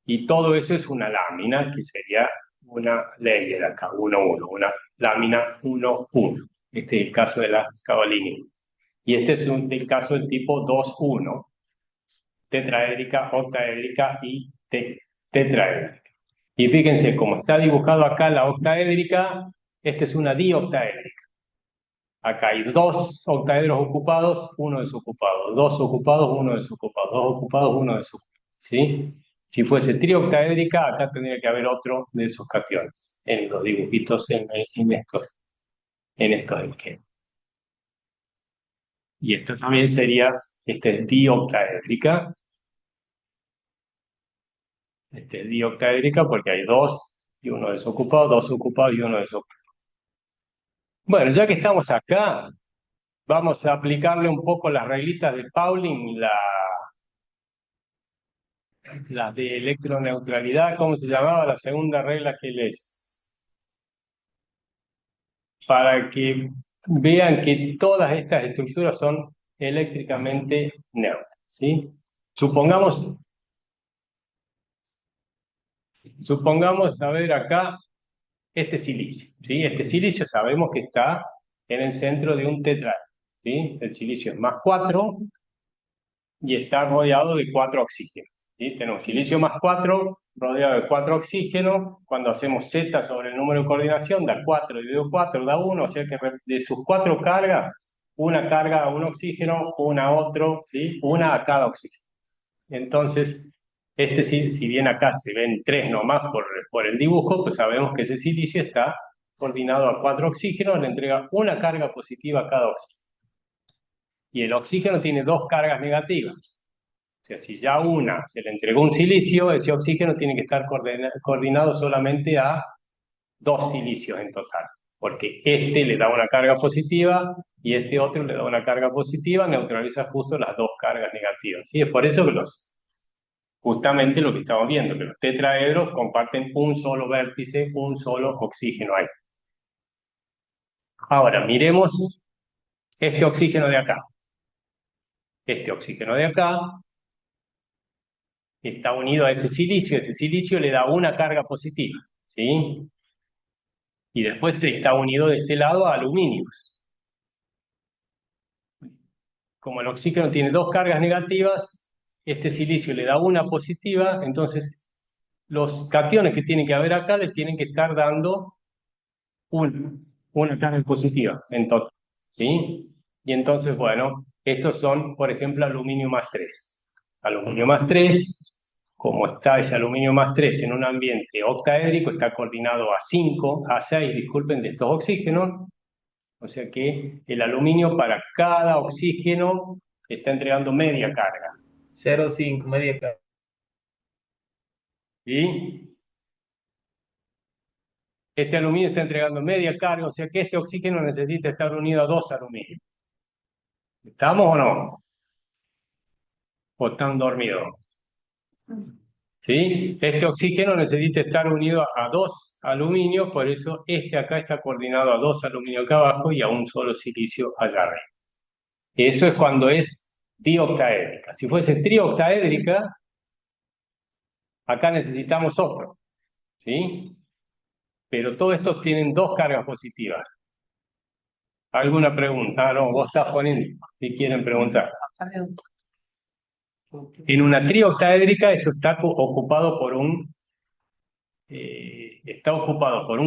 Y todo eso es una lámina, que sería una layer acá, 1,1, una lámina 1,1. Este es el caso de la cabalini. Y este es el caso del tipo 2,1. Tetraédrica, octaédrica y tetraédrica. Y fíjense, como está dibujado acá la octaédrica, esta es una dioctaédrica. Acá hay 2 octaedros ocupados, 1 desocupado, 2 ocupados, 1 desocupado, 2 ocupados, 1 desocupado. ¿Sí? Si fuese trioctaédrica, acá tendría que haber otro de esos cationes en los dibujitos en estos esquemas. Y esto también sería, este es dioctaédrica. Este es dioctaédrica porque hay 2 y 1 desocupado, 2 ocupados y 1 desocupado. Bueno, ya que estamos acá, vamos a aplicarle un poco las reglitas de Pauling, las de electroneutralidad. ¿Cómo se llamaba la segunda regla que para que vean que todas estas estructuras son eléctricamente neutras, ¿sí? Supongamos, a ver acá, este silicio, ¿sí? Este silicio sabemos que está en el centro de un tetraedro, ¿sí? El silicio es +4 y está rodeado de 4 oxígenos, ¿sí? Tenemos silicio +4 rodeado de 4 oxígenos. Cuando hacemos Z sobre el número de coordinación, da 4 dividido 4 da 1, o sea que de sus 4 cargas, una carga a un oxígeno, una a otro, ¿sí? Una a cada oxígeno. Entonces, si bien acá se ven 3 nomás por el dibujo, pues sabemos que ese silicio está coordinado a 4 oxígenos, le entrega una carga positiva a cada oxígeno. Y el oxígeno tiene 2 cargas negativas. O sea, si ya una se le entregó un silicio, ese oxígeno tiene que estar coordinado solamente a 2 silicios en total, porque este le da una carga positiva y este otro le da una carga positiva, neutraliza justo las 2 cargas negativas. ¿Sí? Es por eso que justamente lo que estamos viendo, que los tetraedros comparten un solo vértice, un solo oxígeno ahí. Ahora, miremos este oxígeno de acá. Este oxígeno de acá está unido a ese silicio le da una carga positiva, ¿sí? Y después está unido de este lado a aluminios. Como el oxígeno tiene 2 cargas negativas, este silicio le da una positiva, entonces los cationes que tienen que haber acá les tienen que estar dando una carga positiva en total, ¿sí? Y entonces, bueno, Estos son, por ejemplo, aluminio más 3. Aluminio más 3, como está ese aluminio más 3 en un ambiente octaédrico, está coordinado a 5, a 6, disculpen, de estos oxígenos. O sea que el aluminio para cada oxígeno está entregando media carga. 0,5, media carga. ¿Sí? Este aluminio está entregando media carga, o sea que este oxígeno necesita estar unido a 2 aluminios. ¿Estamos o no? ¿O están dormidos? ¿Sí? Este oxígeno necesita estar unido a 2 aluminios, por eso este acá está coordinado a 2 aluminios acá abajo y a un solo silicio allá arriba. Eso es cuando es dioctaédrica. Si fuese trioctaédrica, acá necesitamos otro. ¿Sí? Pero todos estos tienen 2 cargas positivas. ¿Alguna pregunta? Ah, no, vos estás poniendo, si quieren preguntar. En una trioctaédrica esto está ocupado por un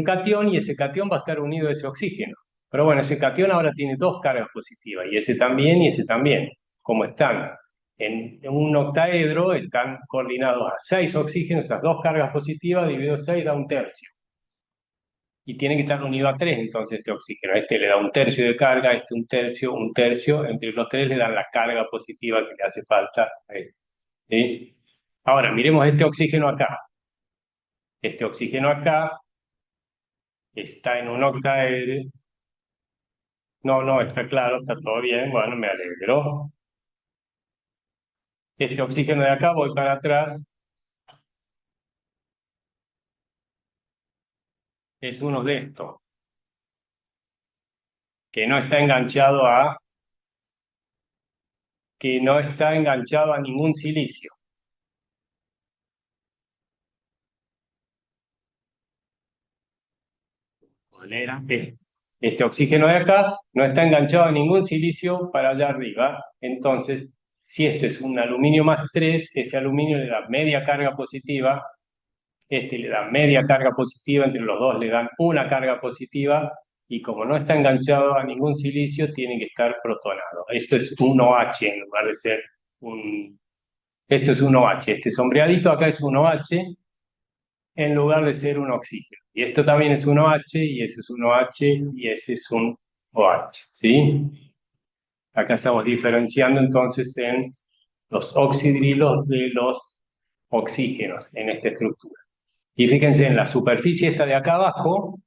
catión y ese catión va a estar unido a ese oxígeno. Pero bueno, ese catión ahora tiene 2 cargas positivas y ese también y ese también. Como están en un octaedro, están coordinados a 6 oxígenos, esas 2 cargas positivas dividido 6 da 1/3. Y tiene que estar unido a 3 entonces este oxígeno. Este le da 1/3 de carga, este 1/3, 1/3. Entre los 3 le dan la carga positiva que le hace falta a este. ¿Sí? Ahora, miremos este oxígeno acá. Este oxígeno acá está en un octaedro. No, está claro, está todo bien. Bueno, me alegro. Este oxígeno de acá, voy para atrás, es uno de estos, que no está enganchado a ningún silicio. Este oxígeno de acá no está enganchado a ningún silicio para allá arriba. Entonces, si este es un aluminio más 3, ese aluminio le da media carga positiva, este le da media carga positiva, entre los dos le dan una carga positiva, y como no está enganchado a ningún silicio, tiene que estar protonado. Esto es un OH en lugar de ser un... Esto es un OH. Este sombreadito acá es un OH en lugar de ser un oxígeno. Y esto también es un OH, y ese es un OH, y ese es un OH, ¿sí? Acá estamos diferenciando entonces en los oxidrilos de los oxígenos en esta estructura. Y fíjense, en la superficie esta de acá abajo,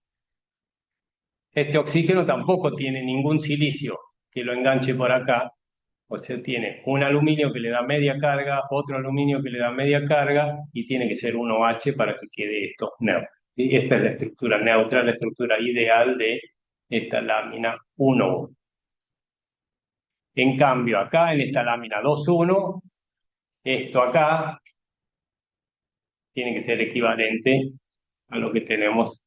este oxígeno tampoco tiene ningún silicio que lo enganche por acá. O sea, tiene un aluminio que le da media carga, otro aluminio que le da media carga, y tiene que ser un OH para que quede esto neutro. ¿Sí? Esta es la estructura neutra, la estructura ideal de esta lámina 1,1. En cambio, acá en esta lámina 2,1, esto acá tiene que ser equivalente a lo que tenemos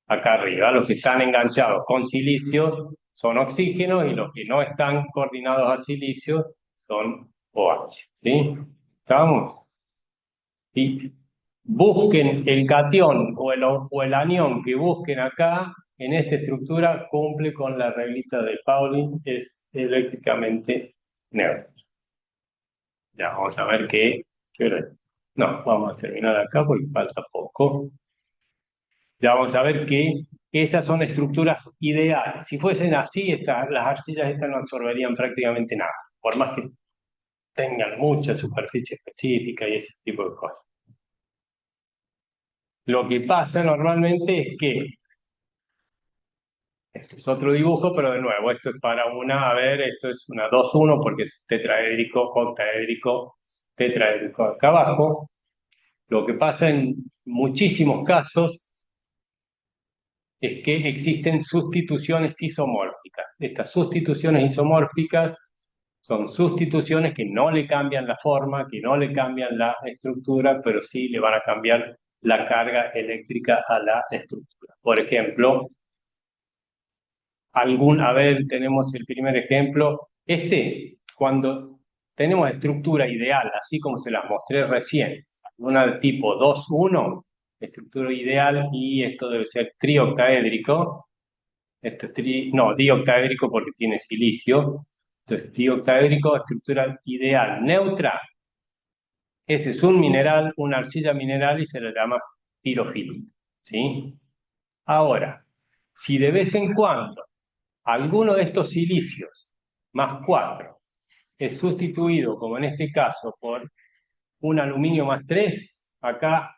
acá arriba. Los que están enganchados con silicio son oxígenos y los que no están coordinados a silicio son OH. ¿Sí? ¿Estamos? Y busquen el catión o el anión que busquen acá en esta estructura, cumple con la reglita de Pauling, es eléctricamente neutro. Ya vamos a ver no, vamos a terminar acá porque falta poco. Ya vamos a ver que esas son estructuras ideales. Si fuesen así, las arcillas estas no absorberían prácticamente nada, por más que tengan mucha superficie específica y ese tipo de cosas. Lo que pasa normalmente es que, este es otro dibujo, pero de nuevo, esto es para esto es una 2,1 porque es tetraédrico, octaédrico, tetraédrico acá abajo. Lo que pasa en muchísimos casos es que existen sustituciones isomórficas. Estas sustituciones isomórficas son sustituciones que no le cambian la forma, que no le cambian la estructura, pero sí le van a cambiar la carga eléctrica a la estructura. Por ejemplo, tenemos el primer ejemplo. Cuando tenemos estructura ideal, así como se las mostré recién, una de tipo 2,1, estructura ideal, y esto debe ser trioctaédrico. Esto es dioctaédrico porque tiene silicio. Entonces, dioctaédrico, estructura ideal neutra. Ese es un mineral, una arcilla mineral y se le llama pirofilita, ¿sí? Ahora, si de vez en cuando alguno de estos silicios, más 4, es sustituido, como en este caso, por un aluminio más 3, acá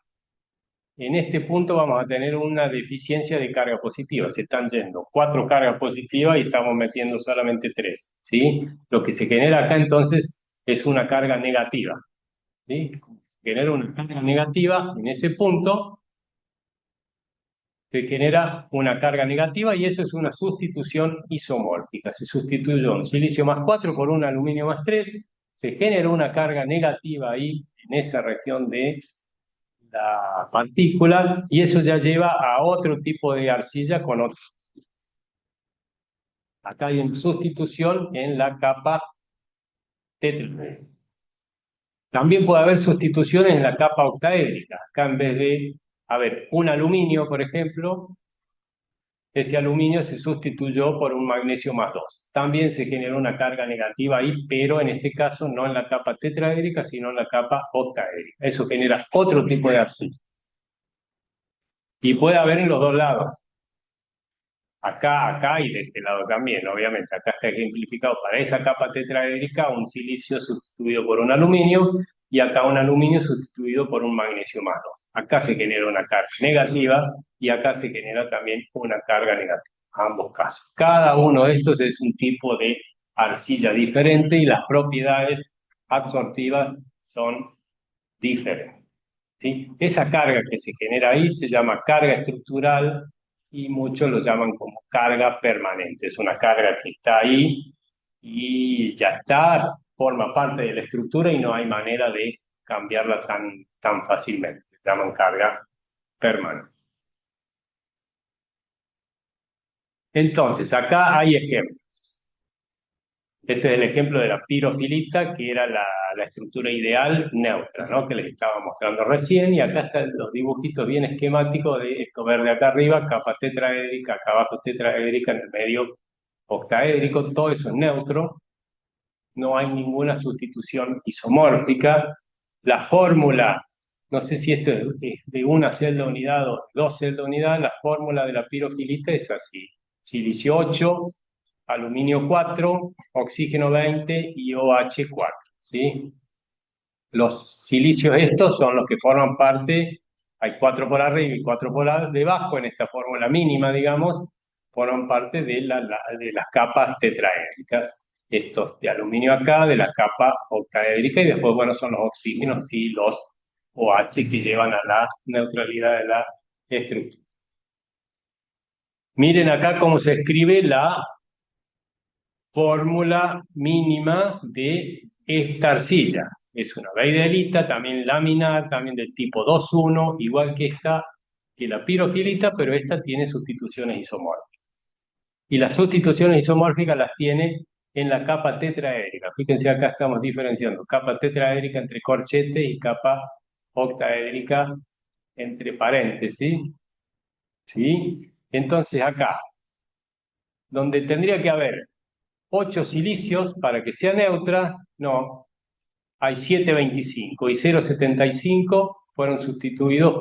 en este punto vamos a tener una deficiencia de carga positiva. Se están yendo 4 cargas positivas y estamos metiendo solamente 3, ¿sí? Lo que se genera acá entonces es una carga negativa, ¿sí? Genera una carga negativa en ese punto, se genera una carga negativa y eso es una sustitución isomórfica. Se sustituyó un silicio más 4 por un aluminio más 3, se generó una carga negativa ahí en esa región de la partícula y eso ya lleva a otro tipo de arcilla con otro. Acá hay una sustitución en la capa tetraédrica. También puede haber sustituciones en la capa octaédrica. Acá en vez de, un aluminio, por ejemplo, ese aluminio se sustituyó por un magnesio más 2. También se generó una carga negativa ahí, pero en este caso no en la capa tetraédrica, sino en la capa octaédrica. Eso genera otro tipo de arcilla. Y puede haber en los dos lados. Acá y de este lado también, obviamente. Acá está ejemplificado para esa capa tetraédrica un silicio sustituido por un aluminio y acá un aluminio sustituido por un magnesio más 2. Acá se genera una carga negativa y acá se genera también una carga negativa. Ambos casos. Cada uno de estos es un tipo de arcilla diferente y las propiedades absortivas son diferentes, ¿sí? Esa carga que se genera ahí se llama carga estructural y muchos lo llaman como carga permanente. Es una carga que está ahí y ya está, forma parte de la estructura y no hay manera de cambiarla tan fácilmente. Se llaman carga permanente. Entonces, acá hay ejemplos. Este es el ejemplo de la pirofilita, que era la estructura ideal neutra, ¿no? Que les estaba mostrando recién, y acá están los dibujitos bien esquemáticos de esto verde acá arriba, capa tetraédrica, acá abajo tetraédrica, en el medio octaédrico, todo eso es neutro, no hay ninguna sustitución isomórfica. La fórmula, no sé si esto es de una celda unidad o dos celdas unidad, la fórmula de la pirofilita es así: silicio 8, aluminio 4, oxígeno 20 y OH 4, ¿sí? Los silicios estos son los que forman parte, hay 4 por arriba y 4 por debajo, en esta fórmula mínima, digamos, forman parte de las capas tetraédricas. Estos de aluminio acá, de la capa octaédrica, y después, bueno, son los oxígenos y los OH que llevan a la neutralidad de la estructura. Miren acá cómo se escribe la fórmula mínima de esta arcilla. Es una beidelita, también laminar, también del tipo 2,1, igual que esta, que la pirofilita, pero esta tiene sustituciones isomórficas. Y las sustituciones isomórficas las tiene en la capa tetraédrica. Fíjense, acá estamos diferenciando capa tetraédrica entre corchete y capa octaédrica entre paréntesis, ¿sí? Entonces acá, donde tendría que haber 8 silicios para que sea neutra, no, hay 7,25 y 0,75 fueron sustituidos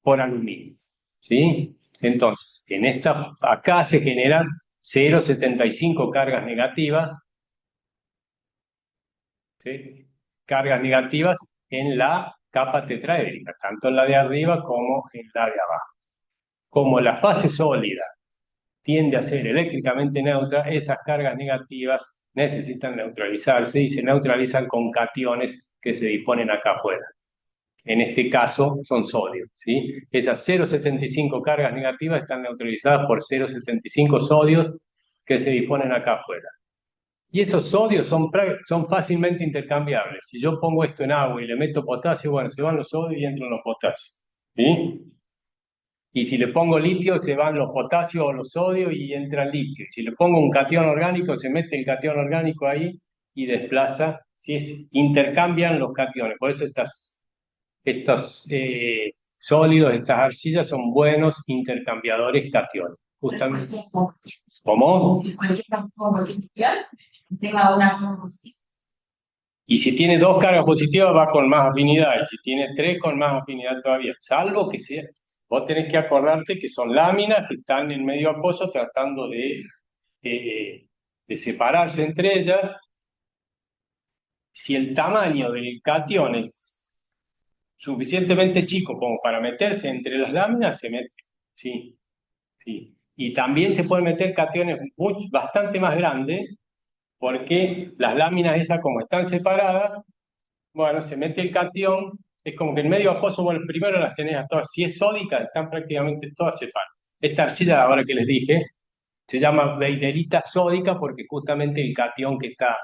por aluminio, ¿sí? Entonces, acá se generan 0,75 cargas negativas, ¿sí? Cargas negativas en la capa tetraédrica, tanto en la de arriba como en la de abajo. Como la fase sólida tiende a ser eléctricamente neutra, esas cargas negativas necesitan neutralizarse y se neutralizan con cationes que se disponen acá afuera. En este caso son sodios, ¿sí? Esas 0,75 cargas negativas están neutralizadas por 0,75 sodios que se disponen acá afuera. Y esos sodios son fácilmente intercambiables. Si yo pongo esto en agua y le meto potasio, bueno, se van los sodios y entran los potasios, ¿sí? Y si le pongo litio, se van los potasios o los sodios y entra el litio. Si le pongo un catión orgánico, se mete el catión orgánico ahí y desplaza, ¿sí? Intercambian los cationes. Por eso estos sólidos, estas arcillas son buenos intercambiadores cationes. Justamente. ¿Cómo? Cualquier campo, cualquier cuestión, tenga una carga positiva. Y si tiene dos cargas positivas va con más afinidad, y si tiene tres con más afinidad todavía, salvo que sea, vos tenés que acordarte que son láminas que están en medio acuoso tratando de separarse entre ellas. Si el tamaño del catión es suficientemente chico como para meterse entre las láminas, se mete, sí, sí. Y también se pueden meter cationes bastante más grandes, porque las láminas esas como están separadas, bueno, se mete el catión, es como que en medio acuoso, bueno, primero las tenés a todas, si es sódica, están prácticamente todas separadas. Esta arcilla, ahora que les dije, se llama beiderita sódica porque justamente el catión que está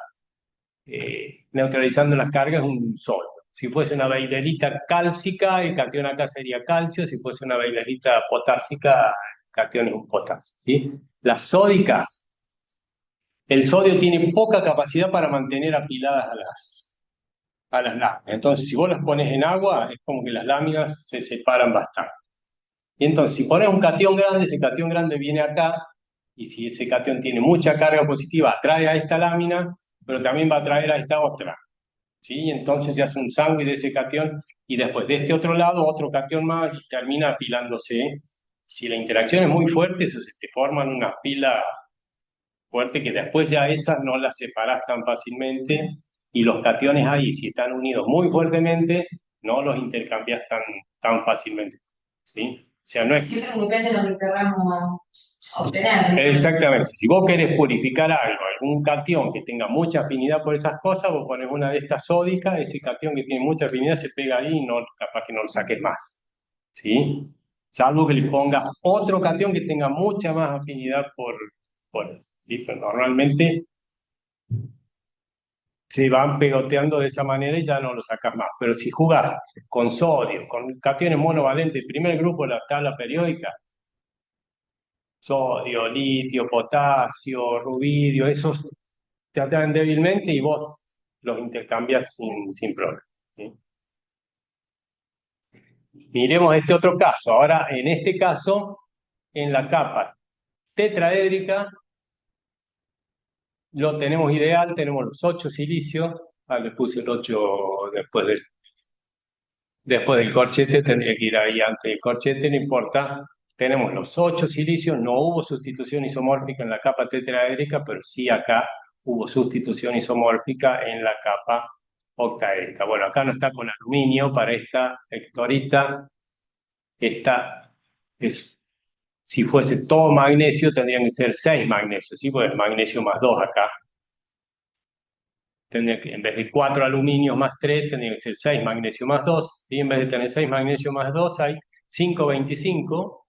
neutralizando las cargas es un sólido. Si fuese una beiderita cálcica, el catión acá sería calcio, si fuese una beiderita potásica, el catión es un potasio, ¿sí? Las sódicas, el sodio tiene poca capacidad para mantener apiladas a las láminas. Entonces, si vos las pones en agua, es como que las láminas se separan bastante. Y entonces, si pones un catión grande, ese catión grande viene acá, y si ese catión tiene mucha carga positiva, atrae a esta lámina, pero también va a atraer a esta otra. ¿Sí? Entonces se hace un sándwich de ese catión, y después de este otro lado, otro catión más, y termina apilándose. Si la interacción es muy fuerte, eso se te forman una pila fuerte que después ya esas no las separas tan fácilmente, y los cationes ahí, si están unidos muy fuertemente, no los intercambias tan fácilmente. ¿Sí? O sea, no es... Siempre depende de lo que queramos obtener. Exactamente. Si vos querés purificar algo, algún catión que tenga mucha afinidad por esas cosas, vos pones una de estas sódicas, ese catión que tiene mucha afinidad se pega ahí y no, capaz que no lo saques más. ¿Sí? Salvo que le pongas otro catión que tenga mucha más afinidad por eso. ¿Sí? Pero normalmente se van pegoteando de esa manera y ya no lo sacas más. Pero si jugás con sodio, con cationes monovalentes, el primer grupo de la tabla periódica, sodio, litio, potasio, rubidio, esos te atraen débilmente y vos los intercambias sin problema. ¿Sí? Miremos este otro caso. Ahora, en este caso, en la capa tetraédrica, lo tenemos ideal, tenemos los 8 silicios. Le puse el 8 después del corchete, tendría que ir ahí antes del corchete, no importa. Tenemos los 8 silicios, no hubo sustitución isomórfica en la capa tetraédrica, pero sí acá hubo sustitución isomórfica en la capa octaédrica. Bueno, acá no está con aluminio para esta hectorita. Esta es, si fuese todo magnesio, tendrían que ser 6 magnesios, ¿sí? Pues magnesio más 2 acá. Tendría que, en vez de 4 aluminios más 3, tendría que ser 6 magnesio más 2. ¿Sí? En vez de tener 6 magnesio más 2, hay 5,25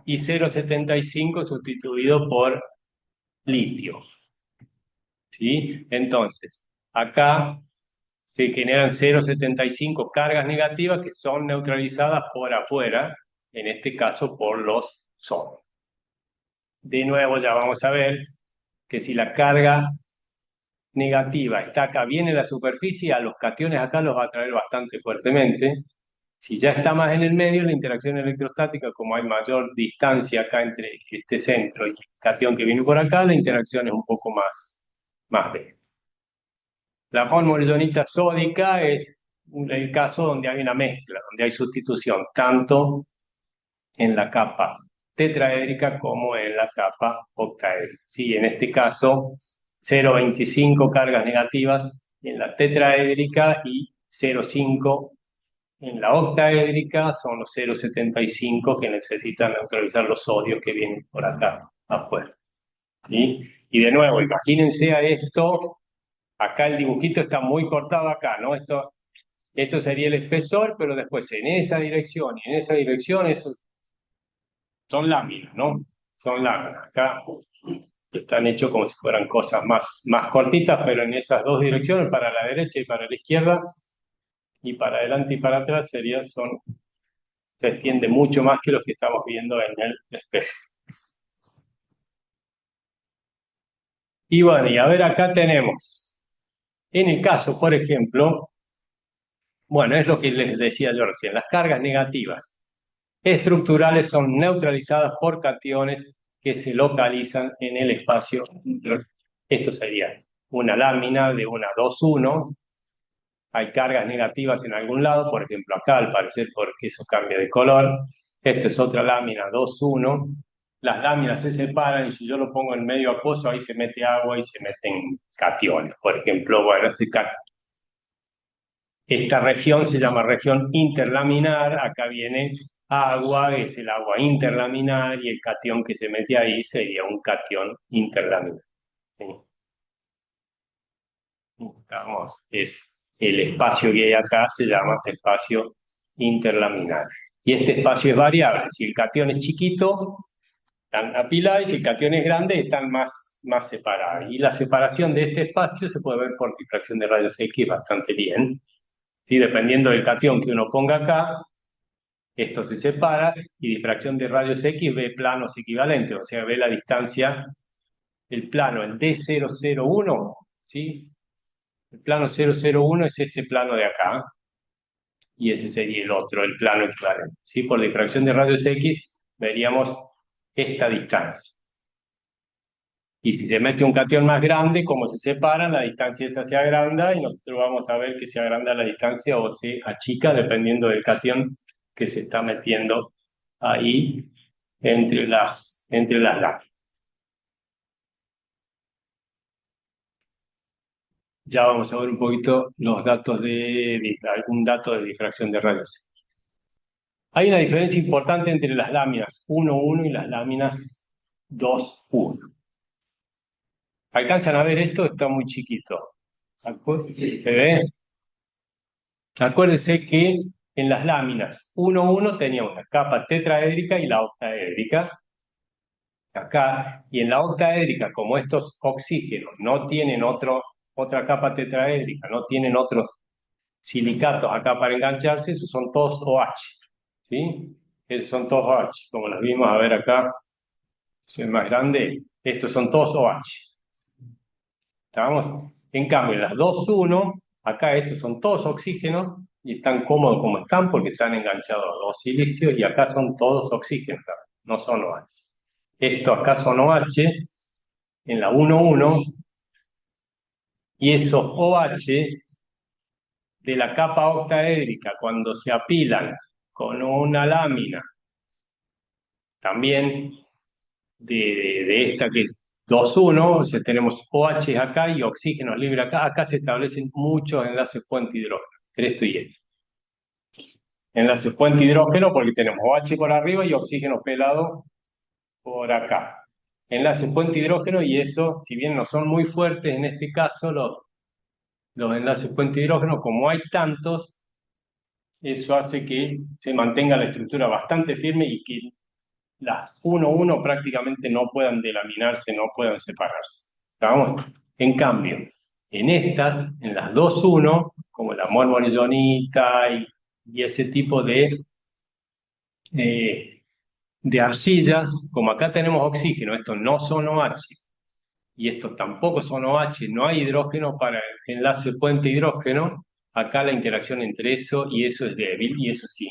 y 0,75 sustituido por litio. ¿Sí? Entonces, acá se generan 0,75 cargas negativas que son neutralizadas por afuera, en este caso por los sólidos. De nuevo, ya vamos a ver que si la carga negativa está acá bien en la superficie, a los cationes acá los va a atraer bastante fuertemente. Si ya está más en el medio, la interacción electrostática, como hay mayor distancia acá entre este centro y el catión que viene por acá, la interacción es un poco más débil. La monoillonita sódica es el caso donde hay una mezcla, donde hay sustitución, tanto en la capa tetraédrica como en la capa octaédrica. Sí, en este caso, 0,25 cargas negativas en la tetraédrica y 0,5 en la octaédrica, son los 0,75 que necesitan neutralizar los sodios que vienen por acá afuera. ¿Sí? Y de nuevo, imagínense a esto, acá el dibujito está muy cortado acá, ¿no? Esto sería el espesor, pero después en esa dirección y en esa dirección, eso son láminas, ¿no? Son láminas. Acá están hechos como si fueran cosas más cortitas, pero en esas dos direcciones, para la derecha y para la izquierda, y para adelante y para atrás, se extiende mucho más que lo que estamos viendo en el espejo. Y bueno, y a ver, acá tenemos, en el caso, por ejemplo, bueno, es lo que les decía yo recién, las cargas negativas estructurales son neutralizadas por cationes que se localizan en el espacio. Esto sería una lámina de una 2,1. Hay cargas negativas en algún lado, por ejemplo acá al parecer porque eso cambia de color. Esto es otra lámina 2,1. Las láminas se separan y si yo lo pongo en medio acuoso, ahí se mete agua y se meten cationes. Por ejemplo, bueno, esta región se llama región interlaminar. Acá viene agua, es el agua interlaminar, y el catión que se mete ahí sería un catión interlaminar. ¿Sí? Es el espacio que hay acá, se llama espacio interlaminar. Y este espacio es variable. Si el catión es chiquito, están apilados, y si el catión es grande, están más separados. Y la separación de este espacio se puede ver por difracción de rayos X bastante bien. ¿Sí? Dependiendo del catión que uno ponga acá, esto se separa, y difracción de rayos X ve planos equivalentes, o sea, ve la distancia, el plano, el D001, ¿sí? El plano 001 es este plano de acá, y ese sería el otro, el plano equivalente. ¿Sí? Por difracción de rayos X veríamos esta distancia. Y si se mete un catión más grande, como se separan, la distancia esa se agranda, y nosotros vamos a ver que se agranda la distancia o se achica dependiendo del catión que se está metiendo ahí entre las láminas. Ya vamos a ver un poquito los datos algún dato de difracción de rayos. Hay una diferencia importante entre las láminas 1,1 y las láminas 2,1. ¿Alcanzan a ver esto? Está muy chiquito. ¿Se ve? Acuérdense que en las láminas 1,1 teníamos la capa tetraédrica y la octaédrica. Acá, y en la octaédrica, como estos oxígenos no tienen otra capa tetraédrica, no tienen otros silicatos acá para engancharse, esos son todos OH. ¿Sí? Esos son todos OH, como los vimos a ver acá. Es más grande. Estos son todos OH. ¿Estamos? En cambio, en las 2,1, acá estos son todos oxígenos y están cómodos como están porque están enganchados a dos silicios, y acá son todos oxígenos, no son OH. Estos acá son OH en la 1,1, y esos OH de la capa octaédrica, cuando se apilan con una lámina también de esta que es 2,1, o sea, tenemos OH acá y oxígeno libre acá. Acá se establecen muchos enlaces puente-hidrógeno, esto y esto. Enlaces puente-hidrógeno porque tenemos OH por arriba y oxígeno pelado por acá. Enlaces puente-hidrógeno, y eso, si bien no son muy fuertes en este caso, los enlaces puente-hidrógeno, como hay tantos, eso hace que se mantenga la estructura bastante firme y que las 1,1 prácticamente no puedan delaminarse, no puedan separarse. ¿Estamos? En cambio, en las 2,1, como la mormonillonita y ese tipo de arcillas, como acá tenemos oxígeno, estos no son OH, y estos tampoco son OH, no hay hidrógeno para el enlace puente-hidrógeno, acá la interacción entre eso y eso es débil, y eso sí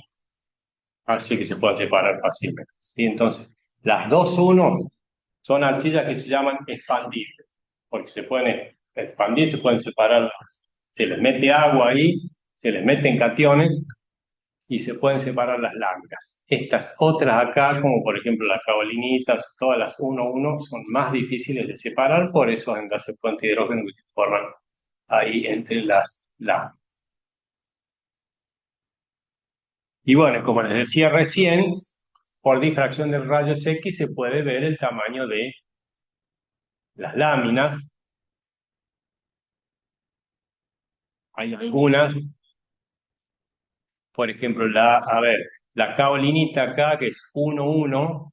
hace que se pueda separar fácilmente. ¿Sí? Entonces, las 2,1 son arcillas que se llaman expandibles, porque se pueden expandir, se pueden separar, se les mete agua ahí, se les meten cationes y se pueden separar las láminas. Estas otras acá, como por ejemplo las caolinitas, todas las 1,1, son más difíciles de separar por esos enlaces puente hidrógeno que se forman ahí entre las láminas. Y bueno, como les decía recién, por difracción de rayos X se puede ver el tamaño de las láminas. Hay algunas, por ejemplo, la caolinita acá, que es 1,1,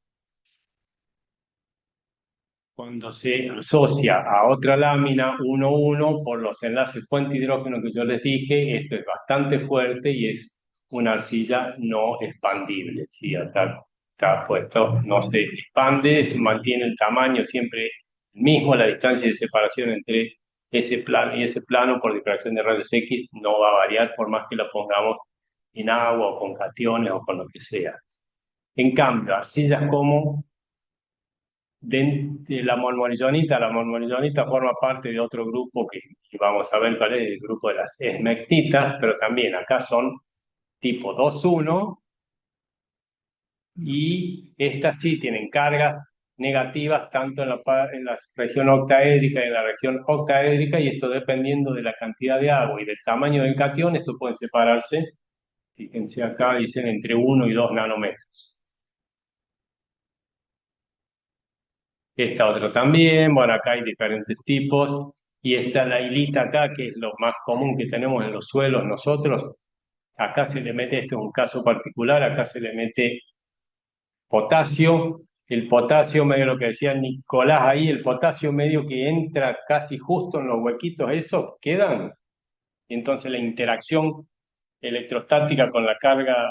cuando se asocia a otra lámina 1,1 por los enlaces fuente hidrógeno que yo les dije, esto es bastante fuerte y es una arcilla no expandible. ¿Sí? Está puesto, no se expande, mantiene el tamaño siempre el mismo, la distancia de separación entre ese plano y ese plano por difracción de rayos X no va a variar por más que la pongamos en agua o con cationes o con lo que sea. En cambio, arcillas como de la molmolizonita forma parte de otro grupo que vamos a ver cuál es, el grupo de las esmectitas, pero también acá son tipo 2,1 y estas sí tienen cargas negativas tanto en la región octaédrica y en la región octaédrica, y esto dependiendo de la cantidad de agua y del tamaño del catión, esto pueden separarse, fíjense acá, dicen entre 1 y 2 nanómetros. Esta otra también, bueno, acá hay diferentes tipos, y esta la hilita acá, que es lo más común que tenemos en los suelos nosotros, acá se le mete, este es un caso particular, acá se le mete potasio, el potasio medio lo que decía Nicolás ahí, el potasio medio que entra casi justo en los huequitos, esos quedan, y entonces la interacción electrostática con la carga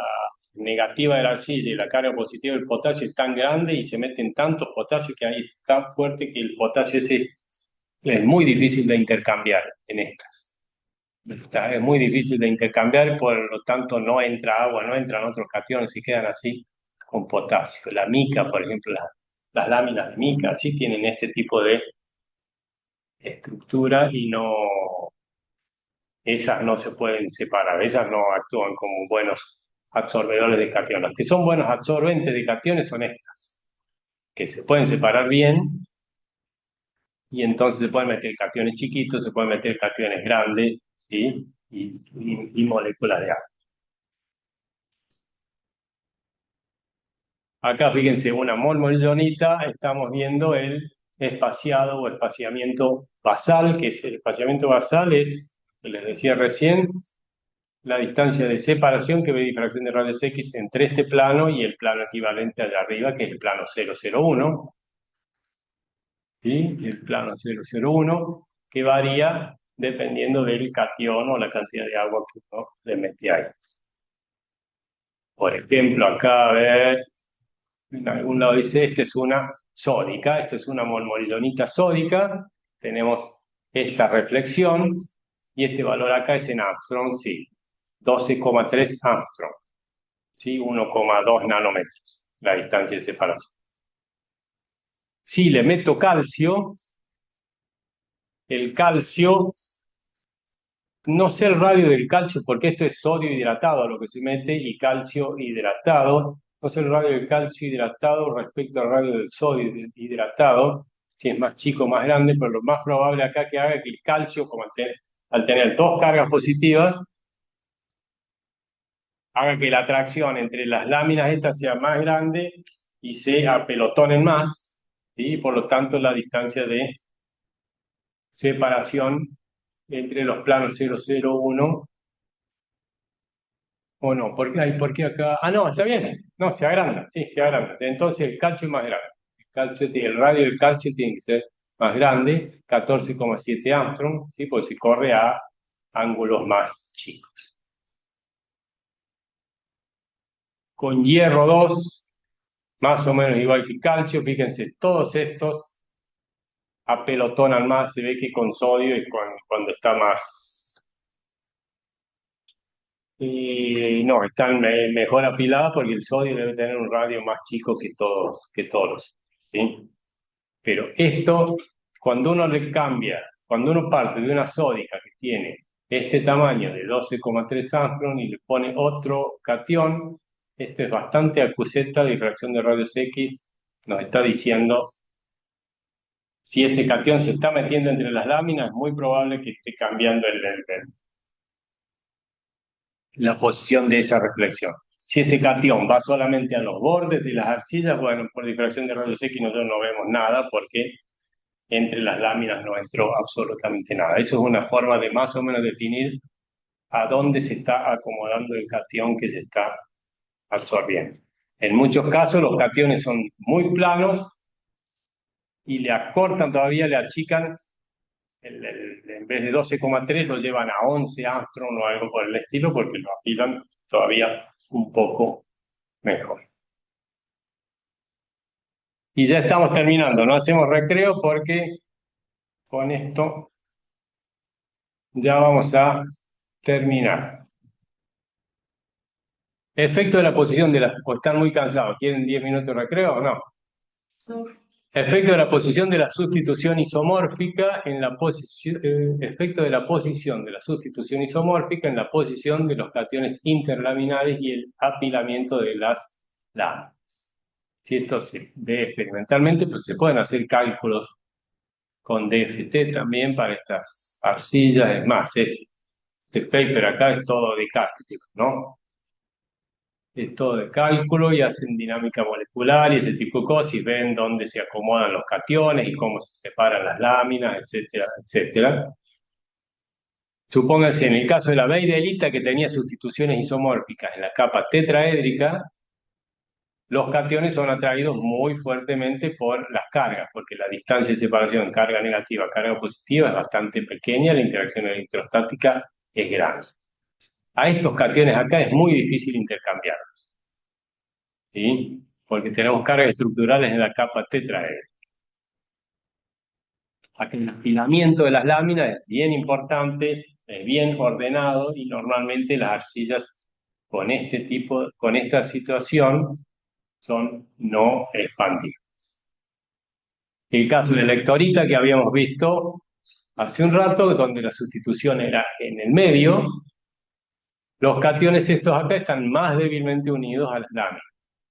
negativa de la arcilla y la carga positiva del potasio es tan grande y se meten tantos potasios que ahí es tan fuerte que el potasio ese es muy difícil de intercambiar en estas. Es muy difícil de intercambiar, por lo tanto no entra agua, no entran otros cationes y quedan así con potasio. La mica, por ejemplo, las láminas de mica, sí tienen este tipo de estructura y no, esas no se pueden separar, esas no actúan como buenos absorbedores de cationes. Las que son buenos absorbentes de cationes son estas, que se pueden separar bien y entonces se pueden meter cationes chiquitos, se pueden meter cationes grandes, ¿sí? y moléculas de agua. Acá fíjense una molmolizonita, estamos viendo el espaciado o espaciamiento basal, que es el espaciamiento basal es, les decía recién, la distancia de separación que ve difracción de rayos X entre este plano y el plano equivalente allá arriba, que es el plano 001, ¿sí? El plano 001, que varía dependiendo del catión o la cantidad de agua que uno le mete ahí. Por ejemplo, acá, a ver, en algún lado dice, esta es una sódica, esto es una molmolizonita sódica, tenemos esta reflexión, y este valor acá es en Armstrong, sí, 12,3 Armstrong, ¿sí? 1,2 nanómetros, la distancia de separación. Si le meto calcio, el calcio, no sé el radio del calcio, porque esto es sodio hidratado lo que se mete, y calcio hidratado, no sé el radio del calcio hidratado respecto al radio del sodio hidratado, si es más chico o más grande, pero lo más probable acá que haga que el calcio, como al tener dos cargas positivas, haga que la atracción entre las láminas estas sea más grande y se apelotonen más, ¿sí? Por lo tanto la distancia de separación entre los planos 001 o no. ¿Por qué acá? Ah, no, está bien. No, se agranda, sí, se agranda. Entonces el calcio es más grande. El radio del calcio tiene que ser más grande, 14,7 Armstrong, ¿sí? Porque se corre a ángulos más chicos. Con hierro 2, más o menos igual que calcio, fíjense, todos estos apelotonan más, se ve que con sodio es cuando está más... Y no, están mejor apiladas porque el sodio debe tener un radio más chico que todos, ¿sí? Pero esto, cuando uno le cambia, cuando uno parte de una sódica que tiene este tamaño de 12,3 Armstrong y le pone otro catión, esto es bastante acuseta de difracción de rayos X, nos está diciendo si este catión se está metiendo entre las láminas, es muy probable que esté cambiando la posición de esa reflexión. Si ese catión va solamente a los bordes de las arcillas, bueno, por difracción de rayos X nosotros no vemos nada porque entre las láminas no entró absolutamente nada. Eso es una forma de más o menos definir a dónde se está acomodando el catión que se está absorbiendo. En muchos casos los cationes son muy planos y le acortan todavía, le achican, en vez de 12,3 lo llevan a 11 Armstrong o algo por el estilo porque lo apilan todavía un poco mejor. Y ya estamos terminando, no hacemos recreo porque con esto ya vamos a terminar. Efecto de la posición de las... ¿O están muy cansados? ¿Quieren 10 minutos de recreo o no? Efecto de la posición de la sustitución isomórfica en la posición, efecto de la posición de la sustitución isomórfica en la posición de los cationes interlaminares y el apilamiento de las láminas. Si esto se ve experimentalmente, pues se pueden hacer cálculos con DFT también para estas arcillas. Es más, este paper acá es todo de cálculo, ¿no? Es todo de cálculo y hacen dinámica molecular y ese tipo de cosas y ven dónde se acomodan los cationes y cómo se separan las láminas, etcétera, etcétera. Supónganse en el caso de la beirelita que tenía sustituciones isomórficas en la capa tetraédrica, los cationes son atraídos muy fuertemente por las cargas, porque la distancia de separación carga negativa, carga positiva es bastante pequeña, la interacción electrostática es grande. A estos cationes acá es muy difícil intercambiarlos, ¿sí? Porque tenemos cargas estructurales en la capa tetraédrica. Aquí el apilamiento de las láminas es bien importante, es bien ordenado y normalmente las arcillas con esta situación son no expandibles. El caso de la lectorita que habíamos visto hace un rato, donde la sustitución era en el medio, los cationes estos acá están más débilmente unidos a las láminas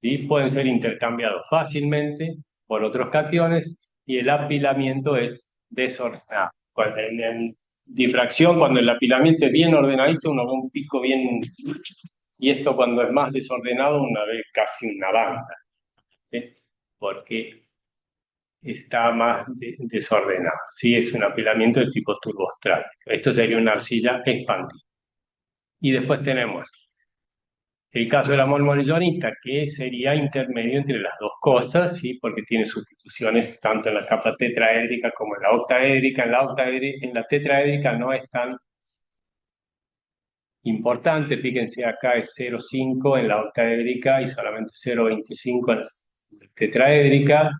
y pueden ser intercambiados fácilmente por otros cationes y el apilamiento es desordenado. En difracción, cuando el apilamiento es bien ordenadito, uno ve un pico bien, y esto cuando es más desordenado, uno ve casi una banda, ¿ves? Porque está más desordenado. Sí, es un apilamiento de tipo turbostrático. Esto sería una arcilla expandida. Y después tenemos el caso de la molmorillonita, que sería intermedio entre las dos cosas, ¿sí? Porque tiene sustituciones tanto en la capa tetraédrica como en la octaédrica. En la tetraédrica no es tan importante, fíjense acá es 0,5 en la octaédrica y solamente 0,25 en la tetraédrica.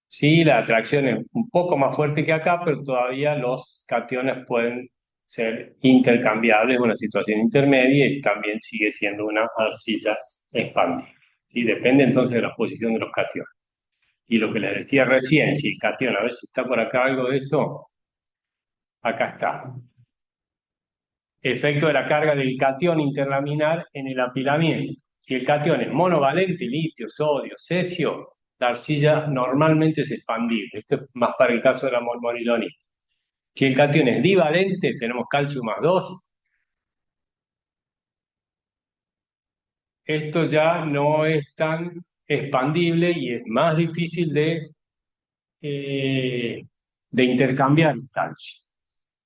Sí, la atracción es un poco más fuerte que acá, pero todavía los cationes pueden ser intercambiables en una situación intermedia y también sigue siendo una arcilla expandida. Y depende entonces de la posición de los cationes. Y lo que les decía recién, si el catión, a ver si está por acá algo de eso, acá está. Efecto de la carga del catión interlaminar en el apilamiento. Si el catión es monovalente, litio, sodio, cesio, la arcilla normalmente es expandible. Esto es más para el caso de la molmorilonita. Si el catión es divalente, tenemos calcio más 2. Esto ya no es tan expandible y es más difícil de intercambiar el calcio,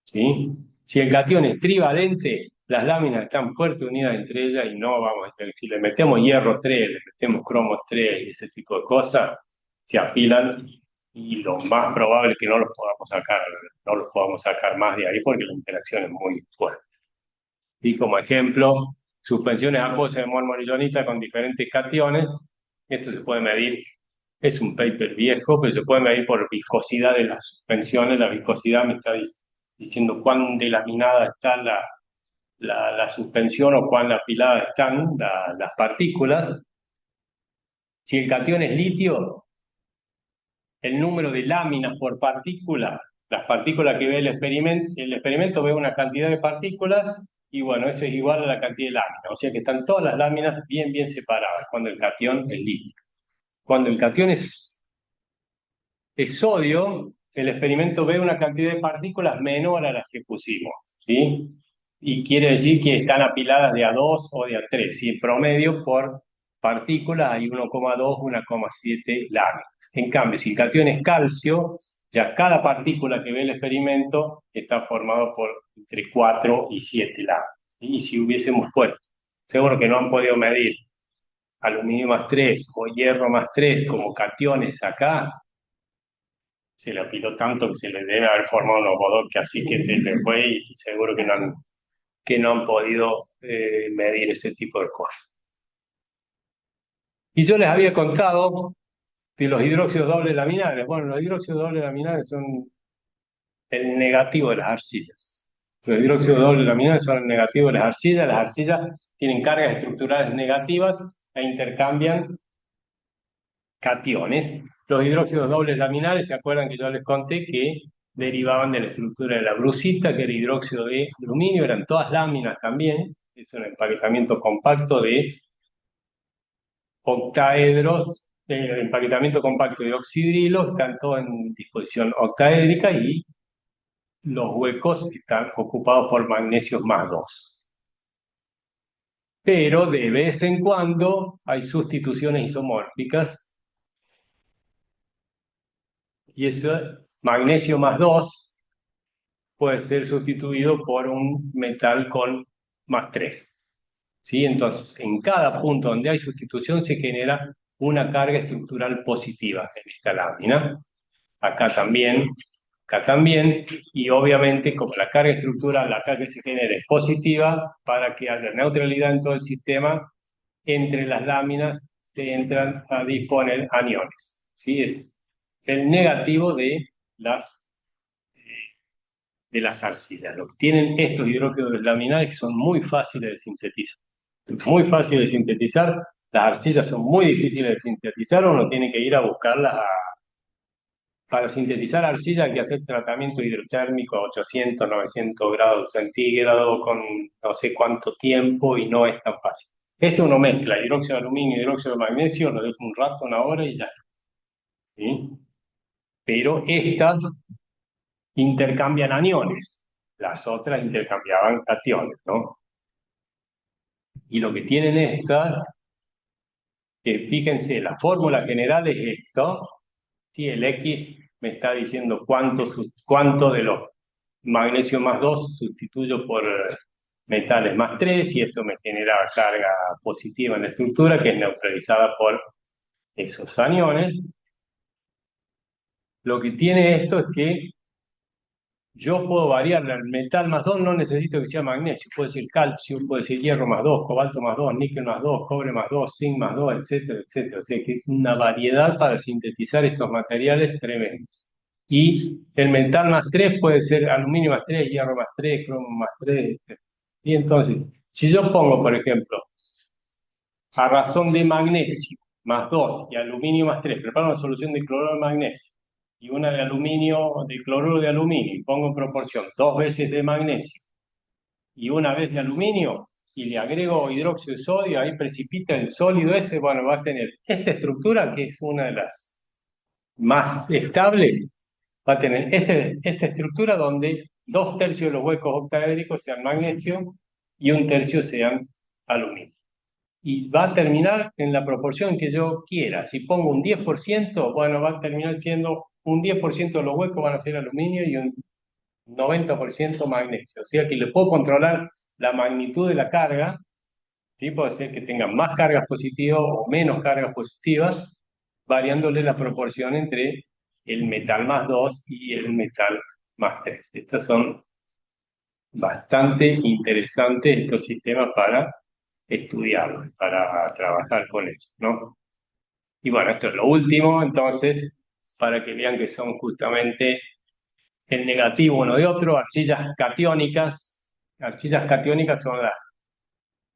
¿sí? Si el catión es trivalente, las láminas están fuerte unidas entre ellas y no vamos a tener. Si le metemos hierro 3, le metemos cromo 3 y ese tipo de cosas, se apilan y lo más probable es que no los podamos sacar más de ahí porque la interacción es muy fuerte. Y como ejemplo, suspensiones acuosas de molmorilonita con diferentes cationes. Esto se puede medir, es un paper viejo, pero se puede medir por viscosidad de las suspensiones. La viscosidad me está diciendo cuán delaminada está la suspensión o cuán apiladas están las partículas. Si el catión es litio, el número de láminas por partícula, las partículas que ve el experimento ve una cantidad de partículas y bueno, eso es igual a la cantidad de láminas. O sea que están todas las láminas bien, bien separadas cuando el catión es litio. Cuando el catión es sodio, el experimento ve una cantidad de partículas menor a las que pusimos, ¿sí? Y quiere decir que están apiladas de A2 o de A3, ¿sí? En promedio por partícula hay 1,2, 1,7 láminas. En cambio, si el catión es calcio, ya cada partícula que ve el experimento está formado por entre 4 y 7 láminas. ¿Sí? Y si hubiésemos puesto, seguro que no han podido medir aluminio más 3 o hierro más 3 como cationes acá, se le apiló tanto que se le debe haber formado un ovodoc que así que se le fue y seguro que no han podido medir ese tipo de cosas. Y yo les había contado de los hidróxidos doble laminares. Bueno, los hidróxidos doble laminares son el negativo de las arcillas. Los hidróxidos doble laminares son el negativo de las arcillas. Las arcillas tienen cargas estructurales negativas e intercambian cationes. Los hidróxidos dobles laminares, ¿se acuerdan que yo les conté que derivaban de la estructura de la brucita, que era hidróxido de aluminio? Eran todas láminas también. Es un empaquetamiento compacto de octaedros, empaquetamiento compacto de oxidrilo, tanto en disposición octaédrica, y los huecos están ocupados por magnesios más 2. Pero de vez en cuando hay sustituciones isomórficas, y eso, magnesio más 2 puede ser sustituido por un metal con más 3. ¿Sí? Entonces, en cada punto donde hay sustitución se genera una carga estructural positiva en esta lámina. Acá también, y obviamente como la carga estructural, la carga que se genera es positiva, para que haya neutralidad en todo el sistema, entre las láminas se entran a disponer aniones. ¿Sí? Es el negativo de las arcillas. Lo que tienen estos hidróxidos laminares que son muy fáciles de sintetizar. Muy fáciles de sintetizar. Las arcillas son muy difíciles de sintetizar, uno tiene que ir a buscarlas para sintetizar arcilla hay que hacer tratamiento hidrotérmico a 800, 900 grados centígrados con no sé cuánto tiempo, y no es tan fácil. Esto uno mezcla hidróxido de aluminio y hidróxido de magnesio, lo deja un rato, una hora y ya. ¿Sí? Pero estas intercambian aniones, las otras intercambiaban cationes, ¿no? Y lo que tienen estas, que fíjense, la fórmula general es esto. Sí, el X me está diciendo cuánto de los magnesio más 2 sustituyo por metales más 3, y esto me genera carga positiva en la estructura, que es neutralizada por esos aniones. Lo que tiene esto es que yo puedo variarle al metal más 2, no necesito que sea magnesio, puede ser calcio, puede ser hierro más 2, cobalto más 2, níquel más 2, cobre más 2, zinc más 2, etcétera, etcétera. O sea que es una variedad para sintetizar estos materiales tremendos. Y el metal más 3 puede ser aluminio más 3, hierro más 3, cromo más 3, etc. Y entonces, si yo pongo, por ejemplo, a razón de magnesio más 2 y aluminio más 3, preparo una solución de cloruro de magnesio y una de aluminio, de cloruro de aluminio, y pongo en proporción 2 veces de magnesio y una vez de aluminio, y le agrego hidróxido de sodio, ahí precipita el sólido ese, bueno, va a tener esta estructura, que es una de las más estables, va a tener esta estructura donde 2/3 de los huecos octaédricos sean magnesio y 1/3 sean aluminio. Y va a terminar en la proporción que yo quiera. Si pongo un 10%, bueno, va a terminar siendo un 10% de los huecos van a ser aluminio y un 90% magnesio. O sea que le puedo controlar la magnitud de la carga, ¿sí? Puede ser que tenga más cargas positivas o menos cargas positivas, variándole la proporción entre el metal más 2 y el metal más 3. Estos son bastante interesantes, estos sistemas, para estudiarlos, para trabajar con ellos, ¿no? Y bueno, esto es lo último, entonces, para que vean que son justamente el negativo uno de otro. Arcillas catiónicas. Arcillas catiónicas son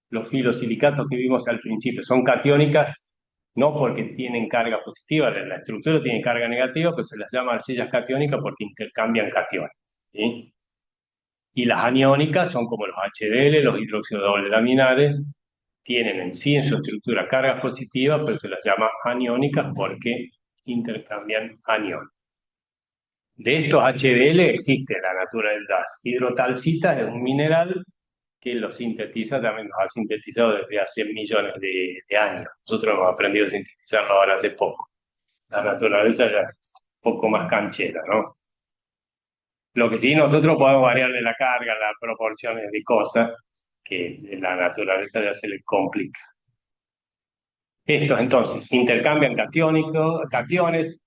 los filosilicatos que vimos al principio. Son catiónicas no porque tienen carga positiva, la estructura tiene carga negativa, pero se las llama arcillas catiónicas porque intercambian cationes, ¿sí? Y las aniónicas son como los HDL, los hidróxidos dobles laminares, tienen en sí en su estructura cargas positivas, pero se las llama aniónicas porque intercambian aniones. De estos HDL existe la naturaleza hidrotalcita, es un mineral que los sintetiza, también los ha sintetizado desde hace millones de años. Nosotros hemos aprendido a sintetizarlo ahora hace poco. La naturaleza ya es un poco más canchera, ¿no? Lo que sí, nosotros podemos variarle la carga, las proporciones de cosas que la naturaleza ya se le complica. Estos entonces intercambian cationes,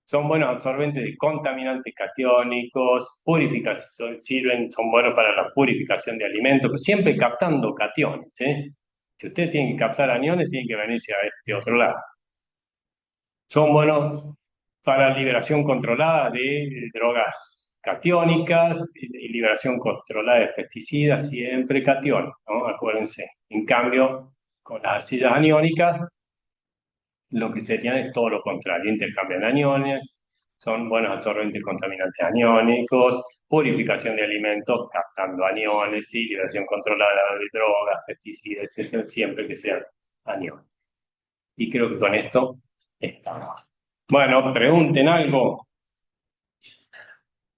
son buenos absorbentes de contaminantes cationicos, son buenos para la purificación de alimentos, pues siempre captando cationes, ¿eh? Si ustedes tienen que captar aniones, tienen que venirse a este otro lado. Son buenos para liberación controlada de drogas catiónicas y liberación controlada de pesticidas, siempre cationes, ¿no? Acuérdense. En cambio, con las arcillas aniónicas, lo que serían es todo lo contrario, intercambian aniones, son buenos absorbentes contaminantes aniónicos, purificación de alimentos captando aniones, sí, liberación controlada de drogas, pesticidas, etcétera, siempre que sean aniones. Y creo que con esto estamos. Bueno, pregunten algo.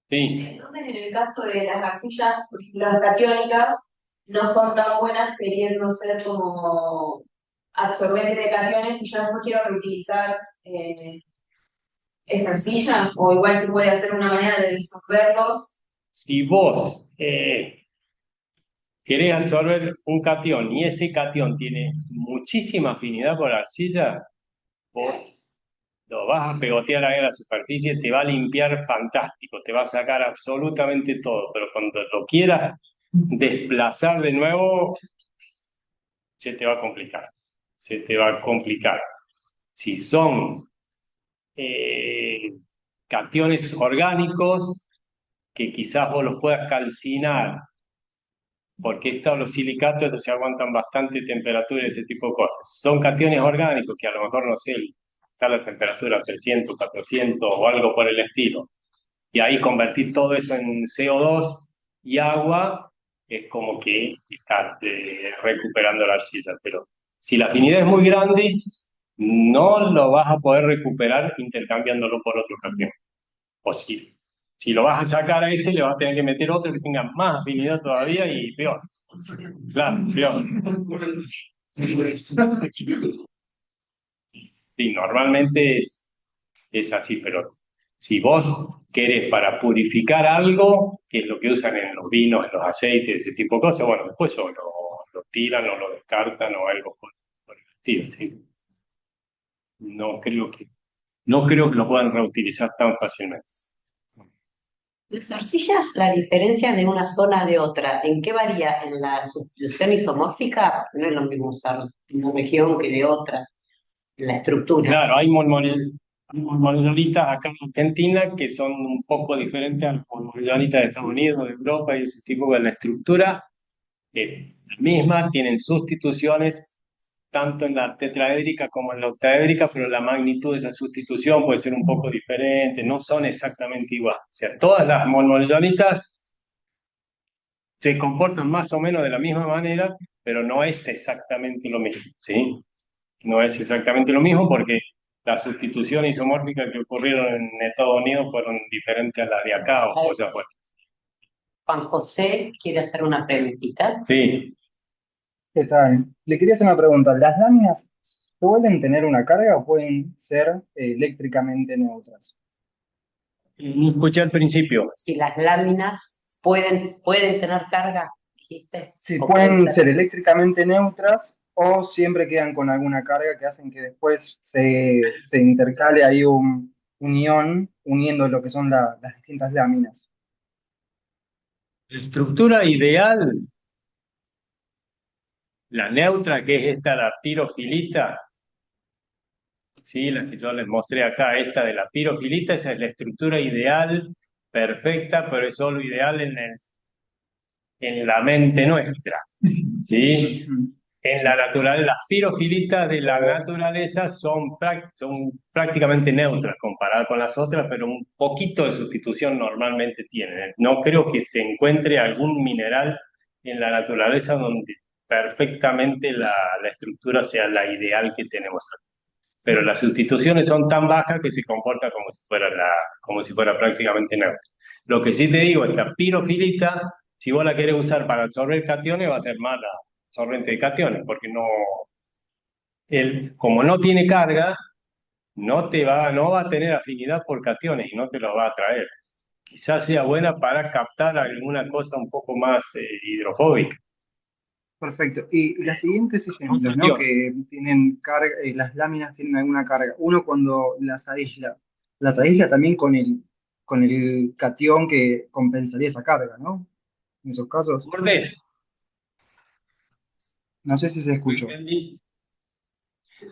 Sí. Entonces, en el caso de las arcillas, las catiónicas no son tan buenas queriendo ser como absorbentes de cationes y yo después quiero reutilizar esa arcilla, o igual se puede hacer una manera de disolverlos. Si vos querés absorber un catión y ese catión tiene muchísima afinidad por la arcilla, vos lo vas a pegotear ahí a la superficie, te va a limpiar fantástico, te va a sacar absolutamente todo, pero cuando lo quieras desplazar de nuevo, se te va a complicar, se te va a complicar. Si son cationes orgánicos, que quizás vos los puedas calcinar, porque los silicatos estos se aguantan bastante temperatura y ese tipo de cosas. Son cationes orgánicos que a lo mejor, no sé, está la temperatura 300, 400 o algo por el estilo. Y ahí convertir todo eso en CO2 y agua es como que estás recuperando la arcilla. Pero si la afinidad es muy grande, no lo vas a poder recuperar intercambiándolo por otro catión. O si lo vas a sacar a ese, le vas a tener que meter otro que tenga más afinidad todavía y peor. Claro, peor. Sí, normalmente es así, pero si vos querés para purificar algo, que es lo que usan en los vinos, en los aceites, ese tipo de cosas, bueno, después o lo tiran o lo descartan o algo por el estilo, ¿sí? No creo que lo puedan reutilizar tan fácilmente. Las arcillas, la diferencia de una zona de otra, ¿en qué varía? ¿En la sustitución isomórfica? No es lo mismo usar de una región que de otra, en la estructura. Claro, hay monolitas acá en Argentina que son un poco diferentes a las monolitas de Estados Unidos, de Europa y ese tipo de la estructura es la misma, tienen sustituciones tanto en la tetraédrica como en la octaédrica, pero la magnitud de esa sustitución puede ser un poco diferente, no son exactamente iguales. O sea, todas las monolitas se comportan más o menos de la misma manera, pero no es exactamente lo mismo, ¿sí? No es exactamente lo mismo porque las sustituciones isomórficas que ocurrieron en Estados Unidos fueron diferentes a las de acá o cosas por. Juan José quiere hacer una preguntita. Sí. ¿Qué tal? Le quería hacer una pregunta. ¿Las láminas suelen tener una carga o pueden ser eléctricamente neutras? No escuché al principio. Si las láminas pueden tener carga, dijiste. Sí, ¿O pueden ser eléctricamente neutras o siempre quedan con alguna carga que hacen que después se intercale ahí un ion uniendo lo que son las distintas láminas. La estructura ideal, la neutra, que es esta, la pirofilita, sí, la que yo les mostré acá, esta de la pirofilita, esa es la estructura ideal, perfecta, pero es solo ideal en la mente nuestra, ¿sí? En la naturaleza, las pirofilitas de la naturaleza son prácticamente neutras comparadas con las otras, pero un poquito de sustitución normalmente tienen. No creo que se encuentre algún mineral en la naturaleza donde perfectamente la estructura sea la ideal que tenemos aquí. Pero las sustituciones son tan bajas que se comporta como si fuera prácticamente neutra. Lo que sí te digo, esta pirofilita, si vos la querés usar para absorber cationes, va a ser mala absorbente de cationes, porque como no tiene carga, no va a tener afinidad por cationes y no te lo va a traer. Quizás sea buena para captar alguna cosa un poco más hidrofóbica. Perfecto. Y las siguientes ejemplos, ¿no? Que tienen carga, las láminas tienen alguna carga. Uno cuando las aísla también con el catión que compensaría esa carga, ¿no? En esos casos. ¿Bordes? No sé si se escuchó.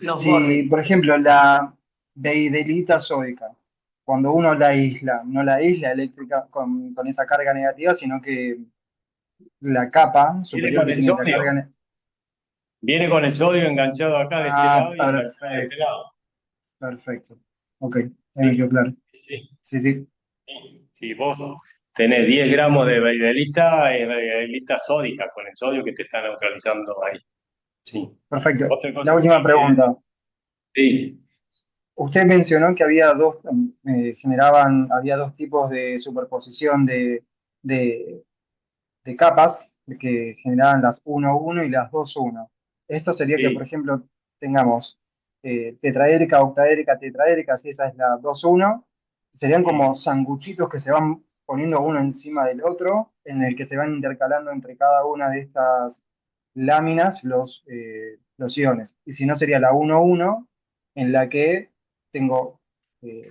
Los Si, bordes. por ejemplo, la deidrita sódica, cuando uno la aísla, no la aísla eléctrica con esa carga negativa, sino que la capa superior que tiene la carga negativa. Viene con el sodio enganchado acá de este lado y enganchado de Perfecto. este lado. Perfecto. Ok, ahí me quedó claro. Sí, Sí, sí. sí. Si vos tenés 10 gramos de berilita, es berilita sódica, con el sodio que te está neutralizando ahí. Sí. Perfecto. Otra La cosa última pregunta. sí, Usted mencionó que había había dos tipos de superposición de, de capas que generaban las 1,1 y las 2,1. Esto sería que, por sí, ejemplo, tengamos tetraédrica, octaédrica, tetraédrica, si esa es la 2,1, serían como sanguchitos que se van poniendo uno encima del otro, en el que se van intercalando entre cada una de estas láminas los iones. Y si no, sería la 1,1, en la que tengo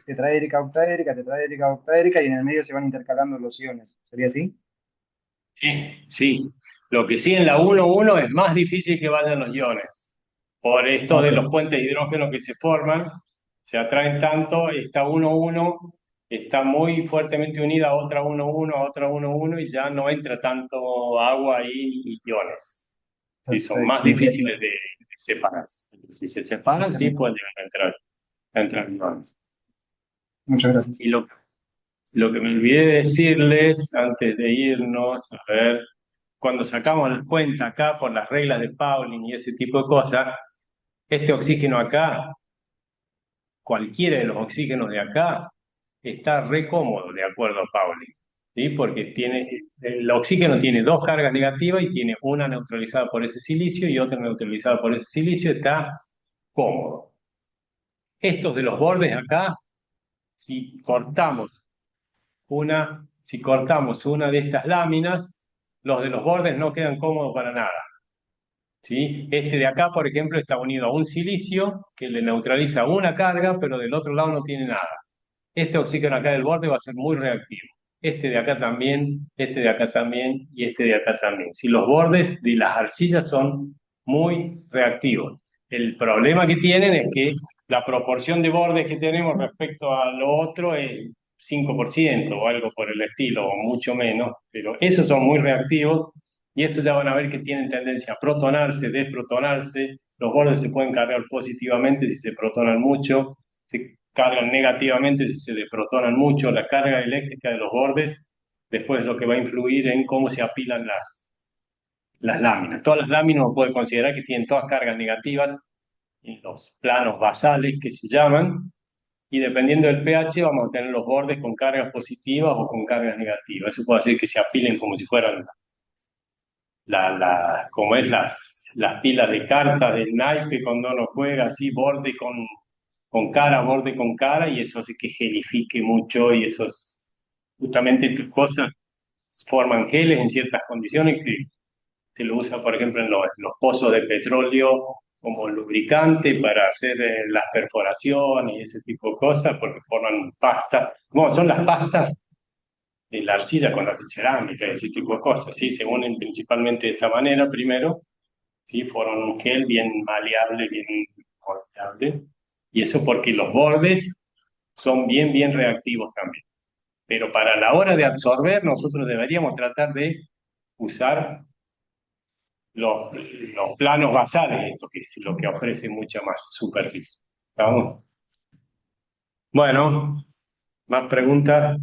tetraédrica, octaédrica, tetraédrica, octaédrica, y en el medio se van intercalando los iones. ¿Sería así? sí, sí. Lo que sí en la 1,1 es más difícil que vayan los iones. Por esto Ok, de los puentes de hidrógeno que se forman, se atraen tanto, esta 1,1 está muy fuertemente unida a otra 1,1, a otra 1,1 y ya no entra tanto agua y iones. Sí, son más perfecto. difíciles de separar. Si se separan, sí Excelente. pueden entrar iones. Muchas gracias. Y lo que me olvidé de decirles antes de irnos, a ver, cuando sacamos las cuentas acá por las reglas de Pauling y ese tipo de cosas, este oxígeno acá, cualquiera de los oxígenos de acá, está re cómodo de acuerdo a Pauling, ¿sí? Porque el oxígeno tiene dos cargas negativas y tiene una neutralizada por ese silicio y otra neutralizada por ese silicio, está cómodo. Estos de los bordes acá, si cortamos una de estas láminas, los de los bordes no quedan cómodos para nada. ¿Sí? Este de acá, por ejemplo, está unido a un silicio que le neutraliza una carga, pero del otro lado no tiene nada. Este oxígeno acá del borde va a ser muy reactivo. Este de acá también, este de acá también y este de acá también. Si los bordes de las arcillas son muy reactivos. El problema que tienen es que la proporción de bordes que tenemos respecto a lo otro es 5% o algo por el estilo, o mucho menos, pero esos son muy reactivos y estos ya van a ver que tienen tendencia a protonarse, desprotonarse. Los bordes se pueden cargar positivamente si se protonan mucho, se cargan negativamente si se desprotonan mucho. La carga eléctrica de los bordes después es lo que va a influir en cómo se apilan las láminas. Todas las láminas uno puede considerar que tienen todas cargas negativas en los planos basales que se llaman, y dependiendo del pH vamos a tener los bordes con cargas positivas o con cargas negativas. Eso puede hacer que se apilen como si fueran como es las pilas de cartas del naipe cuando uno juega así, borde con cara, borde con cara, y eso hace que gelifique mucho y justamente tus cosas forman geles en ciertas condiciones que se lo usa, por ejemplo, en los pozos de petróleo como lubricante para hacer las perforaciones y ese tipo de cosas, porque forman pasta. Bueno, son las pastas de la arcilla con la cerámica y ese tipo de cosas, ¿sí? Se unen principalmente de esta manera primero, ¿sí? Forman un gel bien maleable, bien moldeable, y eso porque los bordes son bien, bien reactivos también. Pero para la hora de absorber, nosotros deberíamos tratar de usar los planos basales, porque es lo que ofrece mucha más superficie. ¿Estamos? Bueno, más preguntas.